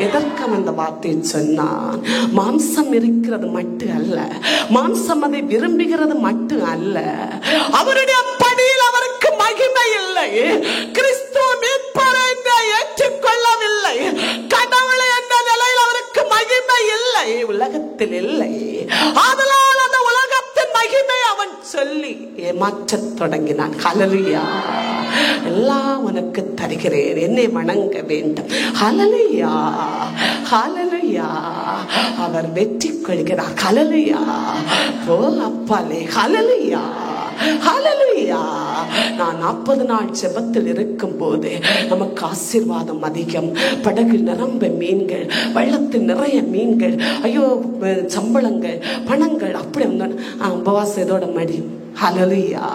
எதற்கு அந்த வார்த்தை சொன்னான்? மாம்சம் இருக்கிறது மட்டும் அல்ல, மாம்சம் அதை விரும்புகிறது மட்டும் அல்ல, அவருடைய பணியில் அவருக்கு மகிமை இல்லை. கிறிஸ்துவ மீட்பரை ஏற்றுக்கொள்ளவில்லை. கடவுளை என்ற நிலையில் அவருக்கு மகிமை இல்லை, உலகத்தில் இல்லை. அதனால் அந்த உலகத்தின் மகிமை அவன் சொல்லி ஏமாற்றத் தொடங்கினான். ஹல்லேலூயா. எல்லாம் உனக்கு தருகிறேன், என்னை வணங்க வேண்டும். ஹல்லேலூயா, ஹல்லேலூயா. அவர் வெற்றி கொள்கிறார். ஹல்லேலூயா. ஓ அப்பாலே, ஹல்லேலூயா, ஹல்லேலூயா. நான் 40 நாள் ஜெபத்தில் இருக்கும் போது நமக்கு ஆசீர்வாதம் அதிகம். படகு நிரம்ப மீன்கள், வெள்ளத்தில் நிறைய மீன்கள், ஐயோ சம்பளங்கள், பணங்கள், அப்படி உபவாசம் இதோட மடி. ஹல்லேலூயா.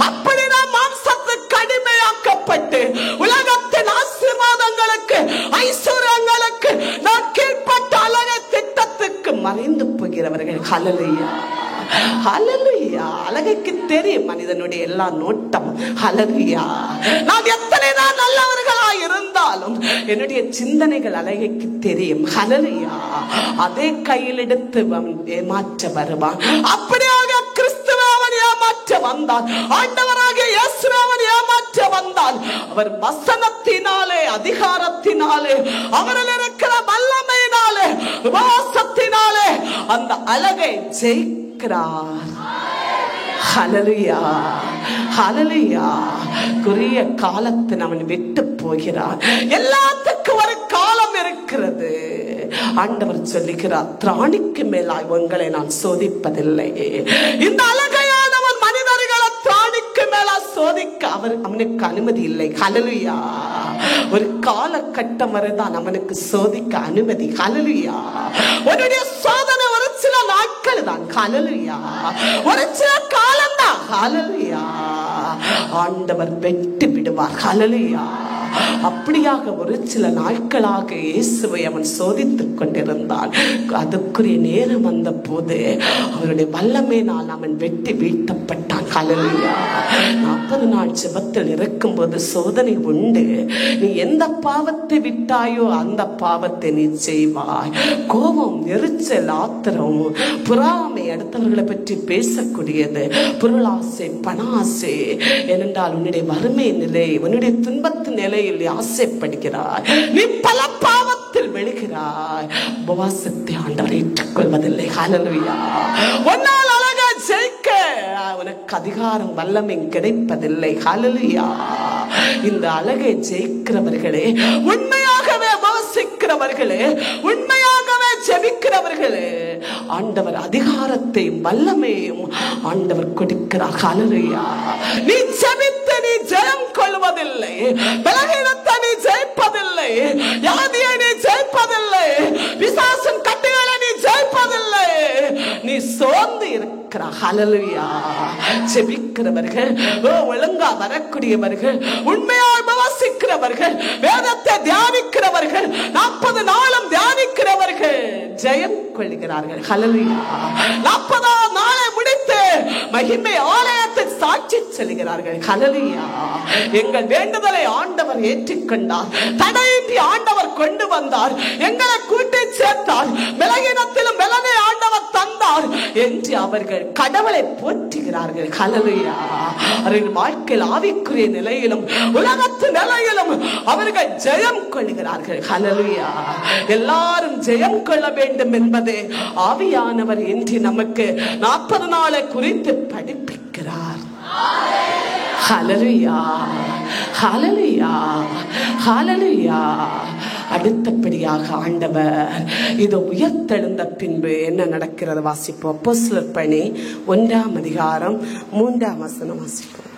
அப்படி நாம் மாம்சத்துக்கு அடிமையாக்கப்பட்டு உலகத்தின் ஆசீர்வாதங்களுக்கு, ஐஸ்வர்யங்களுக்கு நான் கீழ்ப்பட்ட அழகை திட்டத்துக்கு மறைந்து போகிறவர்கள். ஹல்லேலூயா, ஹல்லேலூயா. அழகைக்கு தெரியும் மனிதனுடைய எல்லா நோட்டம். ஹல்லேலூயா. நான் எத்தனை தான் நல்லவர்களாய் இருந்தாலும் என்னுடைய சிந்தனைகள் அழகைக்கு தெரியும். ஹல்லேலூயா. அதே கையில் எடுத்து அவன் ஏமாற்ற வருவான். அப்படியாக கிறிஸ்துவை அவன் ஏமாற்ற வந்தான். ஆண்டவராகிய இயேசுவை அவன் ஏமாற்ற வந்தான். அவர் வசனத்தினாலே, அதிகாரத்தினாலே, அவரில் இருக்கிற வல்லமையினாலே, உபவாசத்தினாலே அந்த அழகை ஜெயிக்கிறார். ஹல்லேலூயா, ஹல்லேலூயா. குறுகிய காலத்தில் அவன் விட்டு போகிறான். எல்லாத்துக்கும் ஒரு காலம் இருக்கிறது. ஆண்டவர் சொல்லுகிறார், திராணிக்கு மேலாய் உங்களை நான் சோதிப்பதில்லை. இந்த அழகையானவன் மனிதர்களை திராணிக்கு மேலா சோதிக்க அவனுக்கு அனுமதி இல்லை. ஹல்லேலூயா. ஒரு காலகட்டம் வரைதான் அவனுக்கு சோதிக்க அனுமதி. ஹல்லேலூயா. உன்னுடைய சோதனை ஒரு சில நாட்கள் தான். ஹல்லேலூயா. ஒரு சில காலம் தான். ஹல்லேலூயா. ஆண்டவர் வெட்டி விடுவார். ஹல்லேலூயா. அப்படியாக ஒரு சில நாட்களாக இயேசுவை அவன் சோதித்துக் கொண்டிருந்தான். அதுக்குரிய நேரம் வந்த போது அவருடைய வல்லமையினால் அவன் வெட்டி வீழ்த்தப்பட்டான். ஹல்லேலூயா. 40 நாள் ஜெபத்தில் இருக்கும்போது சோதனை உண்டு. நீ எந்த பாவத்தை விட்டாயோ அந்த பாவத்தை நீ செய்வாய். கோபம், எரிச்சல், ஆத்திரம், பொறாமை, அடுத்தவர்களை பற்றி பேசக்கூடியது, பொருளாசை, பணாசை, ஏனென்றால் உன்னுடைய வறுமை நிலை, உன்னுடைய துன்பத்து நிலையில் ஆசைப்படுகிறாய். நீ பல பாவத்தில் விழுகிறாய். உபவாசத்தை ஆண்டவர் ஏற்றுக்கொள்வதில்லை. ஹல்லேலூயா. உன்னால் அழகா ஜெயிக்க உனக்கு அதிகாரம் வல்லமை கிடைப்பதில்லை. ஹல்லேலூயா. இந்த அழகை ஜெயிக்கிறவர்களே, உண்மையாகவே வாசிக்கிறவர்களே, உண்மையாகவே ஜெபிக்கிறவர்களே, ஆண்டவர் அதிகாரத்தையும் வல்லமையும் ஆண்டவர் கொடுக்கிறார். ஹல்லேலூயா. நீ ஜெபித்து நீ ஜெயம் கொள்வதில்லை, பலகீனத்தை நீ ஜெயிப்பதில்லை, வியாதியை நீ ஜெயிப்பதில்லை, பிசாசின் கட்டுகளை நீ ஜெயிப்பதில்லை. நீ சோர்ந்து இருக்கிறார். ஹல்லேலூயா. ஜெபிக்கிறவர்கள், ஒழுங்கா வரக்கூடியவர்கள், உண்மையாய் வாசிக்கிறவர்கள், வேதத்தை தியானிக்கிறவர்கள், 40 நாளும் தியானிக்கிறவர்கள் ஜெயம் கொள்கிறார்கள். ஹல்லேலூயா. 40 நாளை முடித்து மகிமை ஆலயத்தில் சாட்சி செல்கிறார்கள். ஹல்லேலூயா. எங்கள் வேண்டுதலை ஆண்டவர் ஏற்றுக்கொண்டார், தடையின்றி ஆண்டவர் கொண்டு வந்தார், எங்களை கூட்டி சேர்த்தார், பலகீனத்திலும் பலனை ஆண்டவர் தந்தார் என்று அவர்கள் கடவுளை போற்றுகிறார்கள். ஹல்லேலூயா. அவர்கள் வாழ்க்கையில் ஆவிக்குரிய நிலையிலும் உலகத்து நிலையிலும் அவர்கள் ஜெயம் கொள்கிறார்கள். ஹல்லேலூயா. எல்லாரும் ஜெயம் கொள்ள வேண்டும் என்பது ஆவியானவர் என்று நமக்கு 40 நாளை குறித்து படிப்பிக்கிறார். ஹல்லேலூயா. ஹல்லேலூயா. ஹல்லேலூயா. அடுத்தபடியாக ஆண்டவர் இது உயர்த்தெழுந்த பின்பு என்ன நடக்கிறது வாசிப்போம். அப்போஸ்தலர் பணி 1ஆம் அதிகாரம் 3ஆம் வசனம் வாசிப்போம்.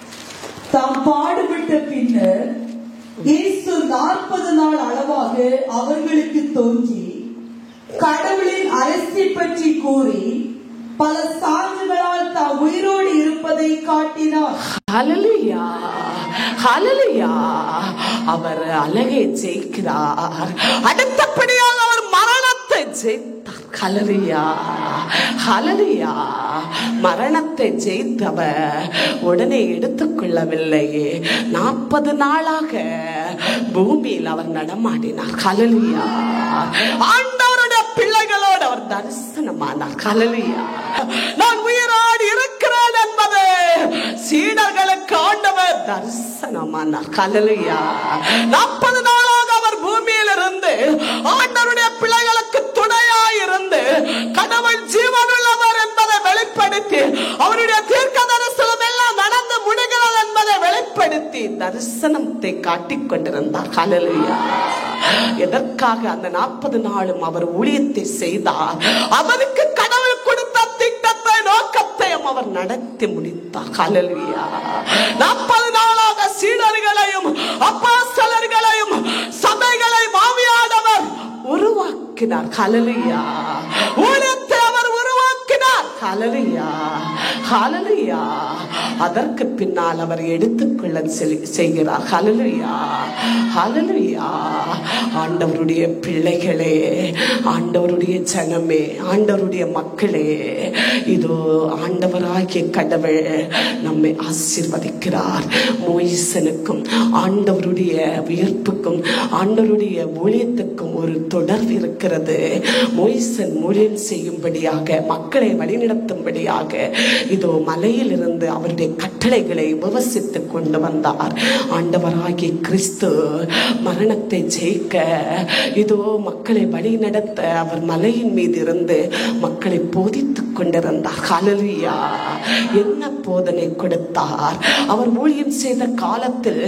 தாம் பாடுபட்ட பின்னர் இயேசு 40 நாள் அளவாக அவர்களுக்கு தோன்றி கடவுளின் அரசை பற்றி கூறி பல சான்றுகளால் தாம் உயிரோடு இருப்பதை காட்டினார். ஹல்லேலூயா. ஹல்லேலூயா. அவர் அழகை ஜெயிக்கிறார். அடுத்தபடியாக அவர் மரணத்தை ஜெயித்தார். ஹல்லேலூயா. ஹல்லேலூயா. மரணத்தை ஜெயித்தவர் உடனே எடுத்துக்கொள்ளவில்லை. 40 நாளாக பூமியில் அவர் நடமாடினார். ஹல்லேலூயா. ஆண்டவருடைய பிள்ளைகளோடு அவர் தரிசனமானார். ஹல்லேலூயா. நான் உயிரோடு இருக்கிறேன் என்பது சீடர்களுக்கு ஆண்டவர் தரிசனமானார். ஹல்லேலூயா. 40 நாளாக அவர் பூமியில் இருந்து ஆண்டவருடைய பிள்ளைகளுக்கு துணையாய் இருந்து கடவுள் ஜீவனுள்ளவர் என்பதை வெளிப்படுத்தி அவருடைய தீர்க்க தரிசனம் எல்லாம் நடந்து முடிகிறது என்பதை வெளிப்படுத்தி தரிசனத்தை காட்டிக் கொண்டிருந்தார். ஹல்லேலூயா. எதற்காக அந்த 40 நாளும் அவர் ஊழியத்தை செய்தார்? அவருக்கு கடவுள் கொடுத்த திட்டத்தை நோக்கத்தையும் அவர் நடத்தி முடித்தார். ஹல்லேலூயா. 40 நாளாக சீடர்களையும் அப்போஸ்தலர்களையும் சபைகளையும் ஆவியானவர் உருவாக்கினார். ஹல்லேலூயா. ஊழியத்தை அவர் உருவாக்கினார். ஹல்லேலூயா. ஹல்லேலூயா. அதற்கு பின்னால் அவர் எடுத்துக்கொள்ள செய்கிறார். ஹல்லேலூயா. ஹல்லேலூயா. ஆண்டவருடைய பிள்ளைகளே, ஆண்டவருடைய ஜனமே, ஆண்டவருடைய மக்களே, இதோ ஆண்டவராகிய கடவுள் நம்மை ஆசீர்வதிக்கிறார். மோயிசனுக்கும் ஆண்டவருடைய உயிர்ப்புக்கும் ஆண்டவருடைய ஊழியத்துக்கும் ஒரு தொடர்பு இருக்கிறது. மோயிசன் ஊழியம் செய்யும்படியாக, மக்களை வழிநடத்தும்படியாக இதோ மலையில் இருந்து அவருடைய கட்டளைகளை உபவசித்துக் கொண்டு வந்தார். ஆண்டவராகிய கிறிஸ்து மரணத்தை ஜெயிக்க இதோ மக்களை வழி நடத்த அவர் மலையின் மீது இருந்து மக்களை போதித்துக் கொண்டிருந்தார். ஹல்லேலூயா. என்ன போதனை கொடுத்தார்? அவர் ஊழியம் செய்த காலத்தில்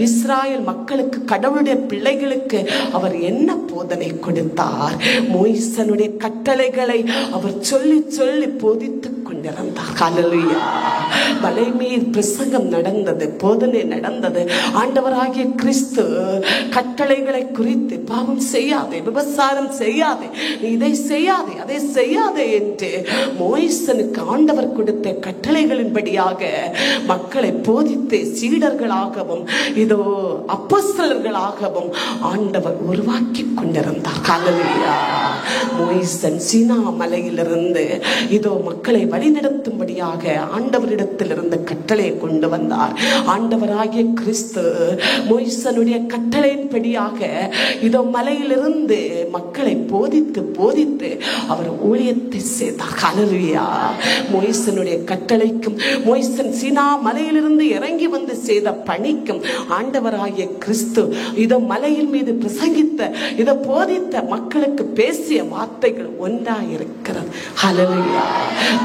இஸ்ராயேல் மக்களுக்கு, கடவுளுடைய பிள்ளைகளுக்கு அவர் என்ன போதனை கொடுத்தார்? மோயிசனுடைய கட்டளைகளை அவர் சொல்லி சொல்லி போதித்துக் கொண்டிருந்தார். ஹல்லேலூயா. மலை மீது பிரசங்கம் நடந்தது, போதனை நடந்தது. ஆண்டவராகிய கிறிஸ்து கட்டளைகளை குறித்து பாவம் செய்யாதே, விபசாரம் செய்யாதே, இதை செய்யாதே, அதை செய்யாதே என்று மோயிசனுக்கு ஆண்டவர் கொடுத்த கட்டளைகளின்படியாக மக்களை போதித்து சீடர்களாகவும் இதோ அப்போஸ்தலர்களாகவும் ஆண்டவர் உருவாக்கி கொண்டிருந்தார். ஹல்லேலூயா. மோயிசன் சீனா மலையிலிருந்து இதோ மக்களை வழிநடத்தும்படியாக ஆண்டவரிடத்தில் இருந்து கட்டளை கொண்டு வந்தார். ஆண்டவராகிய கிறிஸ்து மோயிசனுடைய கட்டளையின்படியாக இதோ மலையிலிருந்து மக்களை போதித்து போதித்து அவர் ஊழியத்தை செய்தார். ஹல்லேலூயா. மோயிசனுடைய கட்டளைக்கும் மோயிசன் சீனா மலையிலிருந்து இறங்கி வந்து செய்த பணிக்கும் ஆண்டவராகிய கிறிஸ்து இதோ மலையின் மீது பிரசங்கித்த, இதோ போதித்த மக்களுக்கு பேசிய வார்த்தைகள் ஒன்றாயிருக்கிறது. ஹல்லேலூயா.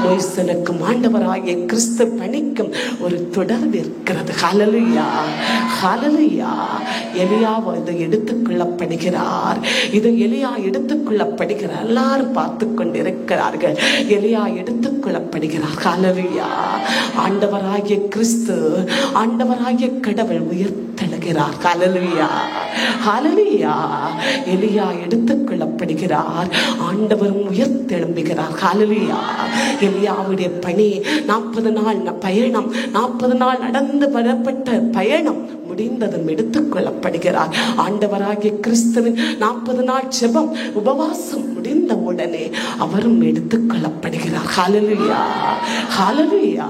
மோயிசன் தாசனுக்கும் ஆண்டவராகிய கிறிஸ்து பணிக்கும் ஒரு தொடர்பு இருக்கிறது. ஹல்லேலூயா, ஹல்லேலூயா. எலியா இது எடுத்துக்கொள்ளப்படுகிறார். இது எலியா எடுத்துக்கொள்ளப்படுகிறார். எல்லாரும் பார்த்து கொண்டிருக்கிறார்கள். எலியா எடுத்துக்கொள்ளப்படுகிறார். ஹல்லேலூயா. ஆண்டவராகிய கிறிஸ்து, ஆண்டவராகிய கடவுள் உயர்த்தெழுகிறார். ஹல்லேலூயா, ஹல்லேலூயா. எலியா எடுத்துக்கொள்ளப்படுகிறார். ஆண்டவரும் உயர்த்தெழும்புகிறார். ஹல்லேலூயா. எலியாவுடைய பணி 40 நாள் பயணம், 40 நாள் நடந்து வரப்பட்ட பயணம் முடிந்ததும் எடுத்துக்கொள்ளப்படுகிறார். ஆண்டவராகிய கிறிஸ்துவின் 40 நாள் ஜெபம் உபவாசம் முடிந்த உடனே அவரும் எடுத்துக்கொள்ளப்படுகிறார். ஹல்லேலூயா, ஹல்லேலூயா.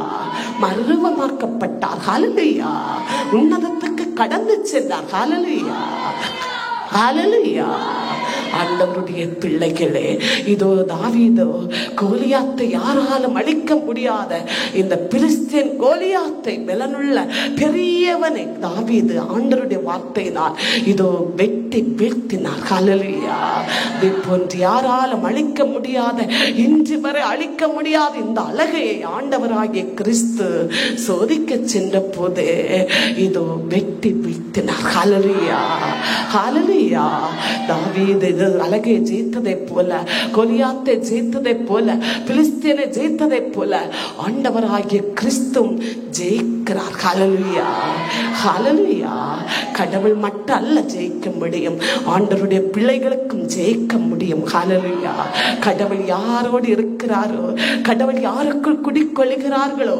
மறுரூபமாக்கப்பட்டார். ஹல்லேலூயா. உன்னதத்துக்கு கடந்து சென்றார். ஹல்லேலூயா, ஹல்லேலூயா. ஆண்டவருடைய பிள்ளைகளே, இதோ தாவீதோ கோலியாத்தை யாராலும் அழிக்க முடியாத இந்த பிலிஸ்தீன் கோலியாத்தை, பலனுள்ள பெரியவனை தாவீது ஆண்டவருடைய வார்த்தையினால் இதோ வெட்டி வீழ்த்தினார். ஹல்லேலூயா. அதை போன்று யாராலும் அழிக்க முடியாத, இன்று வரை அழிக்க முடியாத இந்த அழகையை ஆண்டவராகிய கிறிஸ்து சோதிக்க சென்ற போது இதோ வெட்டி வீழ்த்தினார். ஹல்லேலூயா, ஹல்லேலூயா. தாவீது அழகை ஜெயித்ததை போல, கோலியாத்தை ஜெயித்ததை போல, பிலிஸ்தீனை ஜெயித்ததை போல ஆண்டவராகிய கிறிஸ்துவும் ஜெயிக்கிறார். ஹல்லேலூயா, ஹல்லேலூயா. கடவுள் மட்டும் அல்ல ஜெயிக்க முடியும், ஆண்டவருடைய பிள்ளைகளுக்கும் ஜெயிக்க முடியும். ஹல்லேலூயா. கடவுள் யாரோடு இருக்கிறாரோ, கடவுள் யாருக்குள் குடிக்கொள்கிறார்களோ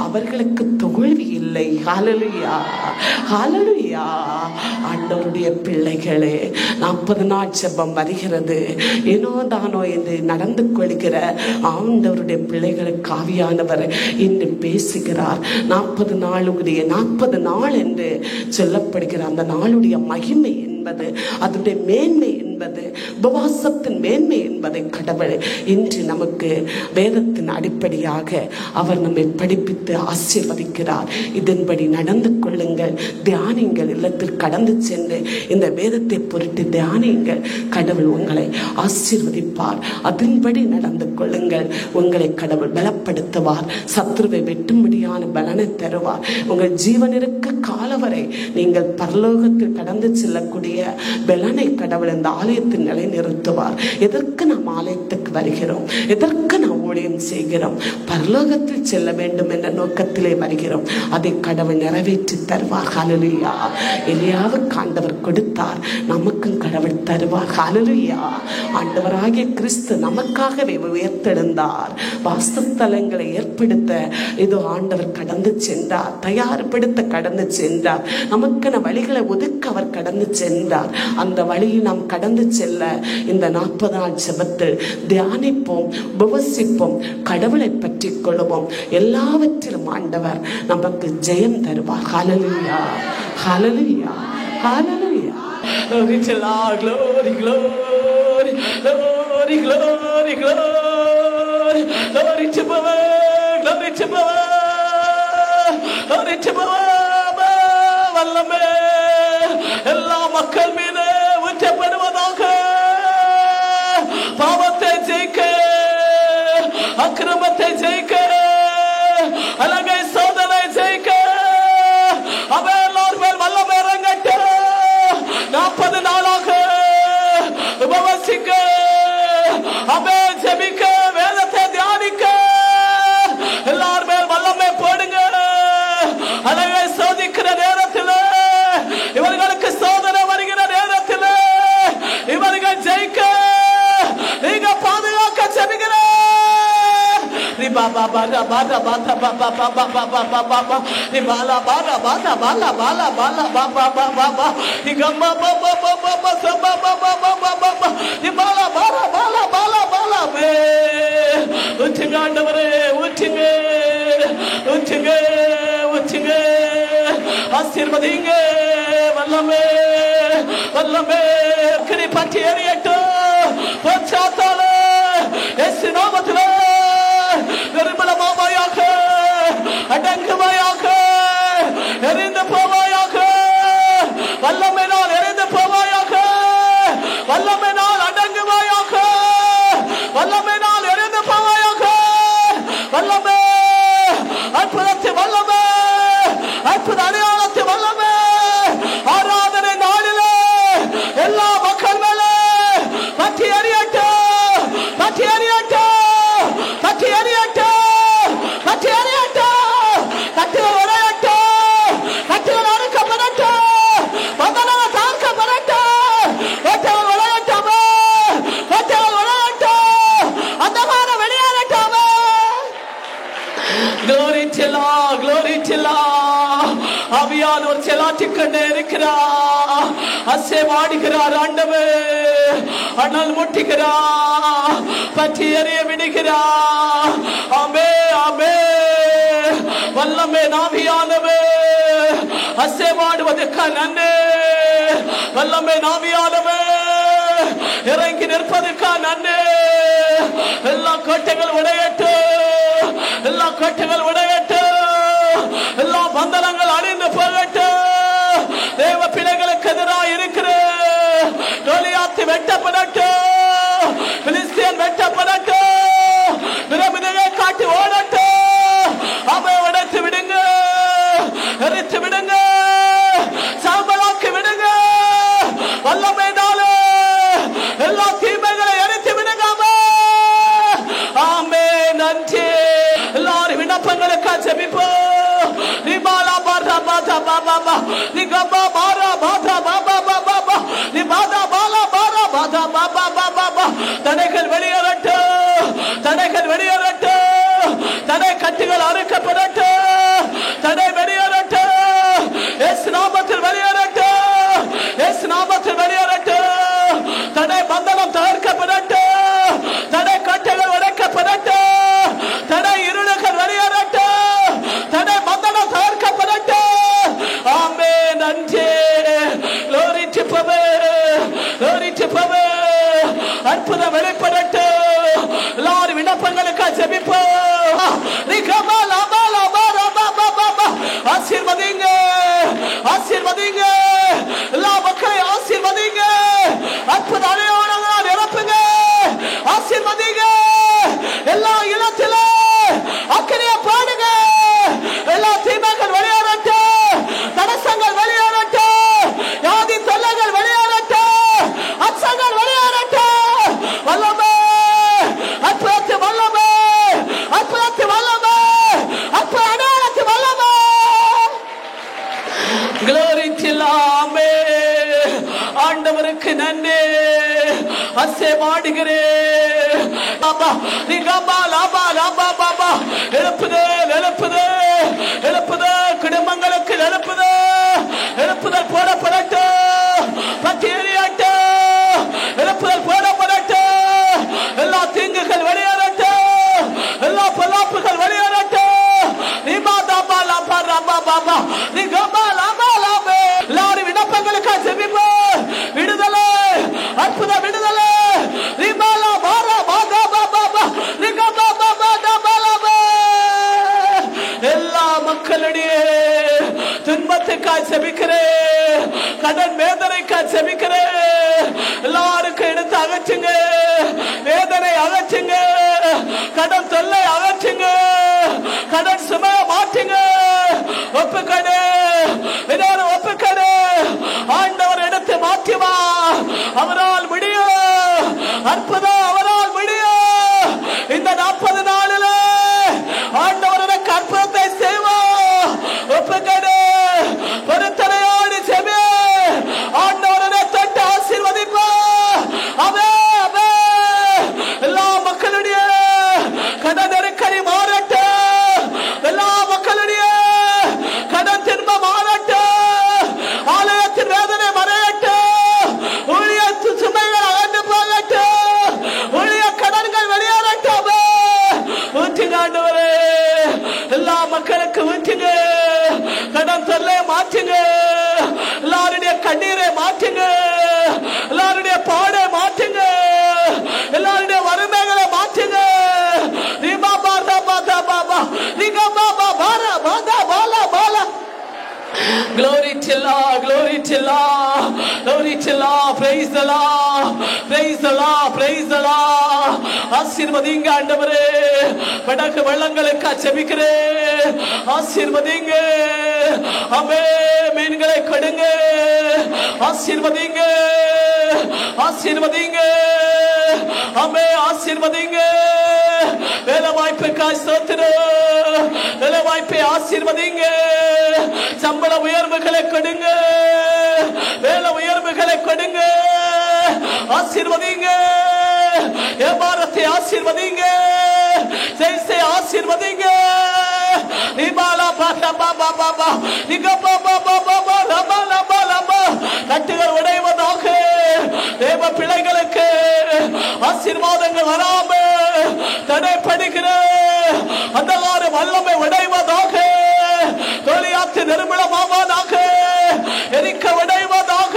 அவர்களுக்கு தோல்வி இல்லை. ஹல்லேலூயா, ஹல்லேலூயா. ஆண்டவருடைய பிள்ளைகளே, 40 நாள் ஜெபம் வருகிறது. ஏனோ தானோ என்று நடந்து கொள்கிற ஆண்டவருடைய பிள்ளைகளுக்கு ஆவியானவர் இன்று பேசுகிறார். 40 நாளுடைய 40 நாள் என்று சொல்லப்படுகிற அந்த நாளுடைய மகிமை என்பது, அதனுடைய மேன்மை என்பது, உபவாசத்தின் மேன்மை என்பதை கடவுள் இன்று நமக்கு வேதத்தின் அடிப்படையாக அவர் நம்மை படிப்பித்து ஆசீர்வதிக்கிறார். இதன்படி நடந்து கொள்ளுங்கள், தியானிங்கள். இல்லத்தில் கடந்து சென்று இந்த வேதத்தை பொருட்டு தியானிங்கள். கடவுள் உங்களை ஆசீர்வதிப்பார். அதன்படி நடந்து கொள்ளுங்கள். உங்களை கடவுள் பலப்படுத்துவார். சத்துருவை வெட்டும்படியான பலனை தருவார். உங்கள் ஜீவனிற்கு காலவரை நீங்கள் பரலோகத்தில் கடந்து செல்லக்கூடிய பலனை கடவுள் இந்த ஆலயத்தில் நிலைநிறுத்துவார். எதற்கு நாம் ஆலயத்துக்கு வருகிறோம்? எதற்கு நாம் ஊழியம் செய்கிறோம்? பரலோகத்தில் செல்ல வேண்டும் என்ற நோக்கத்திலே வருகிறோம். அதை கடவுள் நிறைவேற்றி தருவார். ஹல்லேலூயா. எலியாவுக்கு ஆண்டவர் கொடுத்தார், நமக்கும் கடவுள் தருவார். ஹல்லேலூயா. ஆண்டவராகிய கிறிஸ்து நமக்காகவே உயர்த்தெழுந்தார். வாசஸ்தலங்களை ஏற்படுத்த இதோ ஆண்டவர் கடந்து சென்றார், தயார்படுத்த கடந்து சென்றார். நமக்கான வழிகளை ஒதுக்க அவர் கடந்து சென்றார். அந்த வழியில் நாம் கடந்து செல்ல இந்த 40 நாள் ஜெபத்தில் தியானிப்போம், உபவசிப்போம், கடவுளை பற்றி கொள்வோம். எல்லாவற்றிலும் ஆண்டவர் நமக்கு ஜெயம் தருவார். ஹல்லேலூயா, ஹல்லேலூயா, ஹல்லேலூயா. Glory to Lord, glory, glory, glory, glory, glory, glory to power, glory to power, glory to power. வல்லமே எல்லா மக்கள் மீது ஊற்றப்படுவதாக. பாவத்தை ஜெயிக்க, அக்கிரமத்தை ஜெயிக்க, அழகை சோதனை ஜெயிக்க அவன் எல்லார் மேல் வல்லமை இறங்கட்ட. 40 நாளாக உபவசிக்க, அவன் ஜெபிக்க, வேதத்தை தியானிக்க, எல்லார் மேல் வல்லமை போடுங்க. அழகை சோதிக்கிற நேரத்தில், இவர்களுக்கு சோதனை வருகிற நேரத்தில் இவர்கள் ஜெயிக்க நீங்க பாதுகாக்க ஜெபிக்கிற. பாபா பாபா பாபா பாபா பாபா பாபா பாபா பாபா நீ பாலா பாலா பாலா பாலா பாலா பாலா பாபா பாபா நீ கம்மா பாபா பாபா பாபா பாபா பாபா பாபா நீ பாலா பாலா பாலா பாலா பாலா மே உச்சிங்க ஆண்டவரே, உச்சிங்க உச்சிங்க உச்சிங்க. ஆசீர்வதிங்க. வல்லமே வல்லமே கிரி பற்றி எறியட்டும். பச்சாத்தால இயேசு நாமத்திலே நிர்மலமாவாயாக, அடங்குவாயாக, எரிந்து போவாயாக. வல்லமை நாள் எரிந்து போவாயாக. வல்லமை நாள் அடங்குவாயாக. வல்லமை நாள் எரிந்து போவாயாக. வல்ல இருக்கிறார், அசைவாடுகிறார் ஆண்டவர், அனல் முட்டுகிறார், பற்றி எறிய விடுகிறார். ஆமே ஆமே, வல்லமே நாவியானவே அசைவாடுவதற்கா நன்றி, வல்லமே நாவியானவே இறங்கி நிற்பதற்கா நன்றி. எல்லா கோட்டைகள் உடையட்டு, எல்லா கோட்டைகள் உடையட்டு, எல்லா பந்தனங்கள் அழிந்து போகட்டு. தேவ பிள்ளைகளுக்கு எதிராக இருக்கிற கோலியாத் வெட்டப்படட்டு, பிலிஸ்தியன் வெட்டப்படட்டு, பிரமிதையை காட்டி ஓடட்டு. அவை உடைத்து விடுங்க, எரித்து விடுங்க, சாம்பலாக்கி விடுங்க. வல்லமையினால எல்லா தீமைகளை எரித்து விடுங்க. ஆமே நன்றி. எல்லாரும் விண்ணப்பங்களுக்கு ஜெபிப்போம். நிபாலா பாரா பாதா பாபா, நிகபா பாரா பாதா பாபா பாபா, நிபாதா பாலா பாரா பாதா பாபா பாபா. தடைகள் வெளியேறட்டு, தடைகள் வெளியேறட்டு, தடை கட்டுகள் அறுக்கப்படட்டு, தடை வெளியேறட்டு, இயேசு நாமத்தில் வெளியேறட்டு, இயேசு நாமத்தில் வெளியேறட்டு. தடை பந்தனம் தகர்க்கப்படட்டு, தடை கட்டுகள் உடைக்கப்படட்டு, தடை இருளுகள் வெளியேறட்டு, தடை பந்தனம் தகர்க்கப்படட்டு. ஆமே நன்றி. glory to power, glory to power. அற்புதம் வெளிப்படட்டு. எல்லாரும் விண்ணப்பங்களுக்கு ஜெபிப்போம். ஆசீர்வதிங்க, ஆசீர்வதிங்க, எல்லா மக்களை ஆசீர்வதிங்க, அற்புத அடையாளங்களால் நிரப்புங்க, ஆசீர்வதிங்க. எல்லா இடத்தில அக்கறைய பாடுங்க. எல்லா தீமைகள் வெளியேறட்டு, தடசங்கள் வெளியேறட்டு, யாதி தொல்லைகள் வெளியேறட்டு, அச்சங்கள் வெளியேறட்டு. வல்லமே, அற்புதத்து வல்லமே, அற்புதத்து வல்லமே, அற்புத அடையாளத்து வல்லமே. glory to லாமே. ஆண்டவருக்கு நன்றி. அசைவாடுகிறே பாபா, நிகபா லாபா லாபா பாபா. எழுப்புதே, எழுப்புதே, எழுப்புதே, குடும்பங்களுக்கு எழுப்புதே, எழுப்புதல் போடப்படட்டு, பற்றி எறியட்டு, எழுப்புதல் போடப்படட்டு. எல்லா தீங்குகள் வெளியேறட்டு, எல்லா பொல்லாப்புகள் வெளியேறட்டு. நிபாதா லாபா ராபா பாபா, நிகபா லாபா லாபே. எல்லாரும் விண்ணப்பங்களுக்கு ஜெபிப்போம். விடுதலை, அற்புத விடுதலை. நிபாலா பாரா பாதா பாபா, நிகபா பாபா தாபா லாபே. எல்லா மக்களுடைய துன்பத்துக்காய் ஜெபிக்கிறேன், கடன் வேதனைக்காய் ஜெபிக்கிறேன். எல்லாருக்கும் எடுத்து அகற்றுங்க, வேதனை அகற்றுங்க, கடன் தொல்லை அகற்றுங்க, கடன் சுமையை மாற்றுங்க. ஒப்புக்கடு, எல்லாரும் ஒப்புக்கடு. ஆண்டவர் எடுத்து மாற்றுவா, அவரால் முடியும், அற்புதம் அவரால் முடியும். இந்த 40 நாளில் ஆண்டவர் எனக்கு அற்புதத்தை செய்வார். ஒப்புக்கடு, பொருத்தனையோடு செவி. ஆண்டவரை தொட்டு ஆசீர்வதிப்பார். அவே அவே. எல்லா மக்களுடைய கடன் நெருக்கடி மாறட்டு, எல்லா மக்களுடைய கடன் திரும்ப மாறட்டு, ஆலயத்தின் வேதனை மறையட்டு, ஊழியத்து சுமைகள் அகன்று போகட்டு, ஊழிய கடன்கள் வெளியேறட்டு. ஊற்றுங்க ஆண்டவரே, எல்லா மக்களுக்கு ஊற்றுங்க, கடன் தொல்லையை மாற்றுங்க, எல்லாருடைய கண்ணீரை மாற்றுங்க, எல்லாருடைய பாடை மாற்றுங்க, எல்லாருடைய வறுமைகளை மாற்றுங்க. Glory to Allah, glory to Allah, glory to Allah. Praise the Lord, praise the Lord, praise the Lord. ஆசீர்வதிங்க ஆண்டவரே. படகு வெள்ளங்களுக்கு ஜெபிக்கிறேன், ஆசீர்வதிங்க. ஆமே, மீன்களை கொடுங்க, ஆசீர்வதிங்க, ஆசீர்வதிங்க. ஆமே, ஆசீர்வதிங்க. வேலை வாய்ப்புக்காய் ஸ்தோத்திரம், வேலை வாய்ப்பை ஆசீர்வதிங்க. சம்பள உயர்வுகளை கொடுங்க, வேலை உயர்வுகளை கொடுங்க, ஆசீர்வதிங்க. வியாபாரத்தை ஆசீர்வதிங்க, ஜெயத்தை ஆசீர்வதிங்க. நிபாலா பாபா பாபா, நிகபா பாபா பாபா, ரபா ரபா கட்டுகள் உடைவதாக. தேவ பிள்ளைகளுக்கு ஆசீர்வாதங்கள் வராம தடைப்படுகிற அந்தகார வல்லமை உடைவதாக. தொழிலாத்து நிர்மூலமாவதாக, எரிக்க உடைவதாக.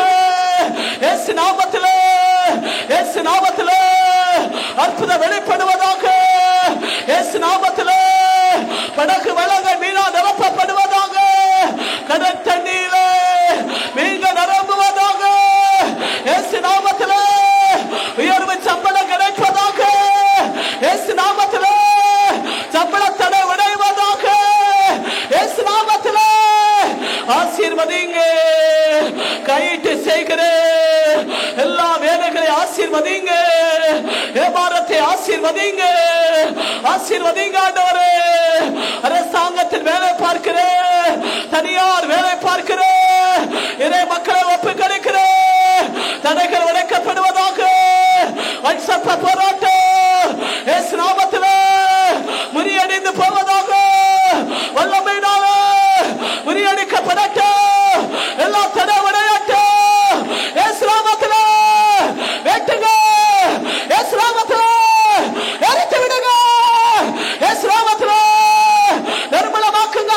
இயேசு நாமத்திலே, இயேசு நாமத்திலே அற்புதம் வெளிப்படுவதாக. இயேசு நாமத்திலே படகு வளங்கள் மீனா நிரப்பப்படுவதாக. கடல் தண்ணீரிலே மீன்க நிரம்புவதாக. இயேசு நாமத்திலே உயர்வு சம்பளம் கிடைப்பதாக. இயேசு நாமத்திலே சம்பள தடை உடைவதாக. இயேசு நாமத்திலே ஆசீர்வதிங்க. கையிட்டு செய்கிற எல்லா வேலைகளை ஆசீர்வதிங்க. வியாபாரத்தை ஆசீர்வதிங்க, ஆசீர்வதிங்க ஆண்டவரே. அரசாங்கத்தில் வேலை பார்க்கிற, தனியார் வேலை பார்க்கிற இறை மக்களை ஒப்பு கிடைக்கிற தடைகள் உடைக்கப்படுவதாக. வன்சப்ப போராட்டம் இயேசு நாமத்திலே முறியடிந்து போவதாக. வல்லமையினால முறியடிக்கப்படட்டும். எல்லா தடை உடையட்டும். இயேசு நாமத்திலே வெட்டுங்க. இயேசு நாமத்திலே எரித்து விடுங்க. இயேசு நாமத்திலே நிர்மலமாக்குங்க.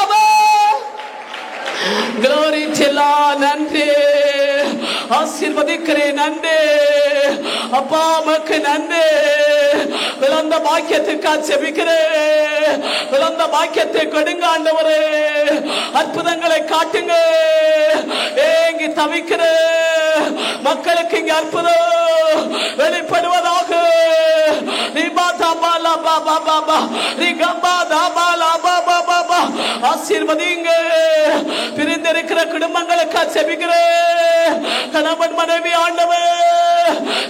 Glory to Lord. நன்றி, ஆசீர்வதிக்கிறேன். நன்றி அப்பா, உமக்கு நன்றி. விளந்த பாக்கியத்துக்காக ஜெபிக்கிறேன். விளந்த பாக்கியத்தை கொடுங்க ஆண்டவரே. அற்புதங்களை காட்டுங்க. ஏங்கி தவிக்கிற மக்களுக்கு இங்க அற்புதம் வெளிப்படுவதாக. ஆசீர்வதிங்க. பிரிந்திருக்கிற குடும்பங்களுக்கு ஜெபிக்கிறேன். கணவன் மனைவி ஆண்டவர்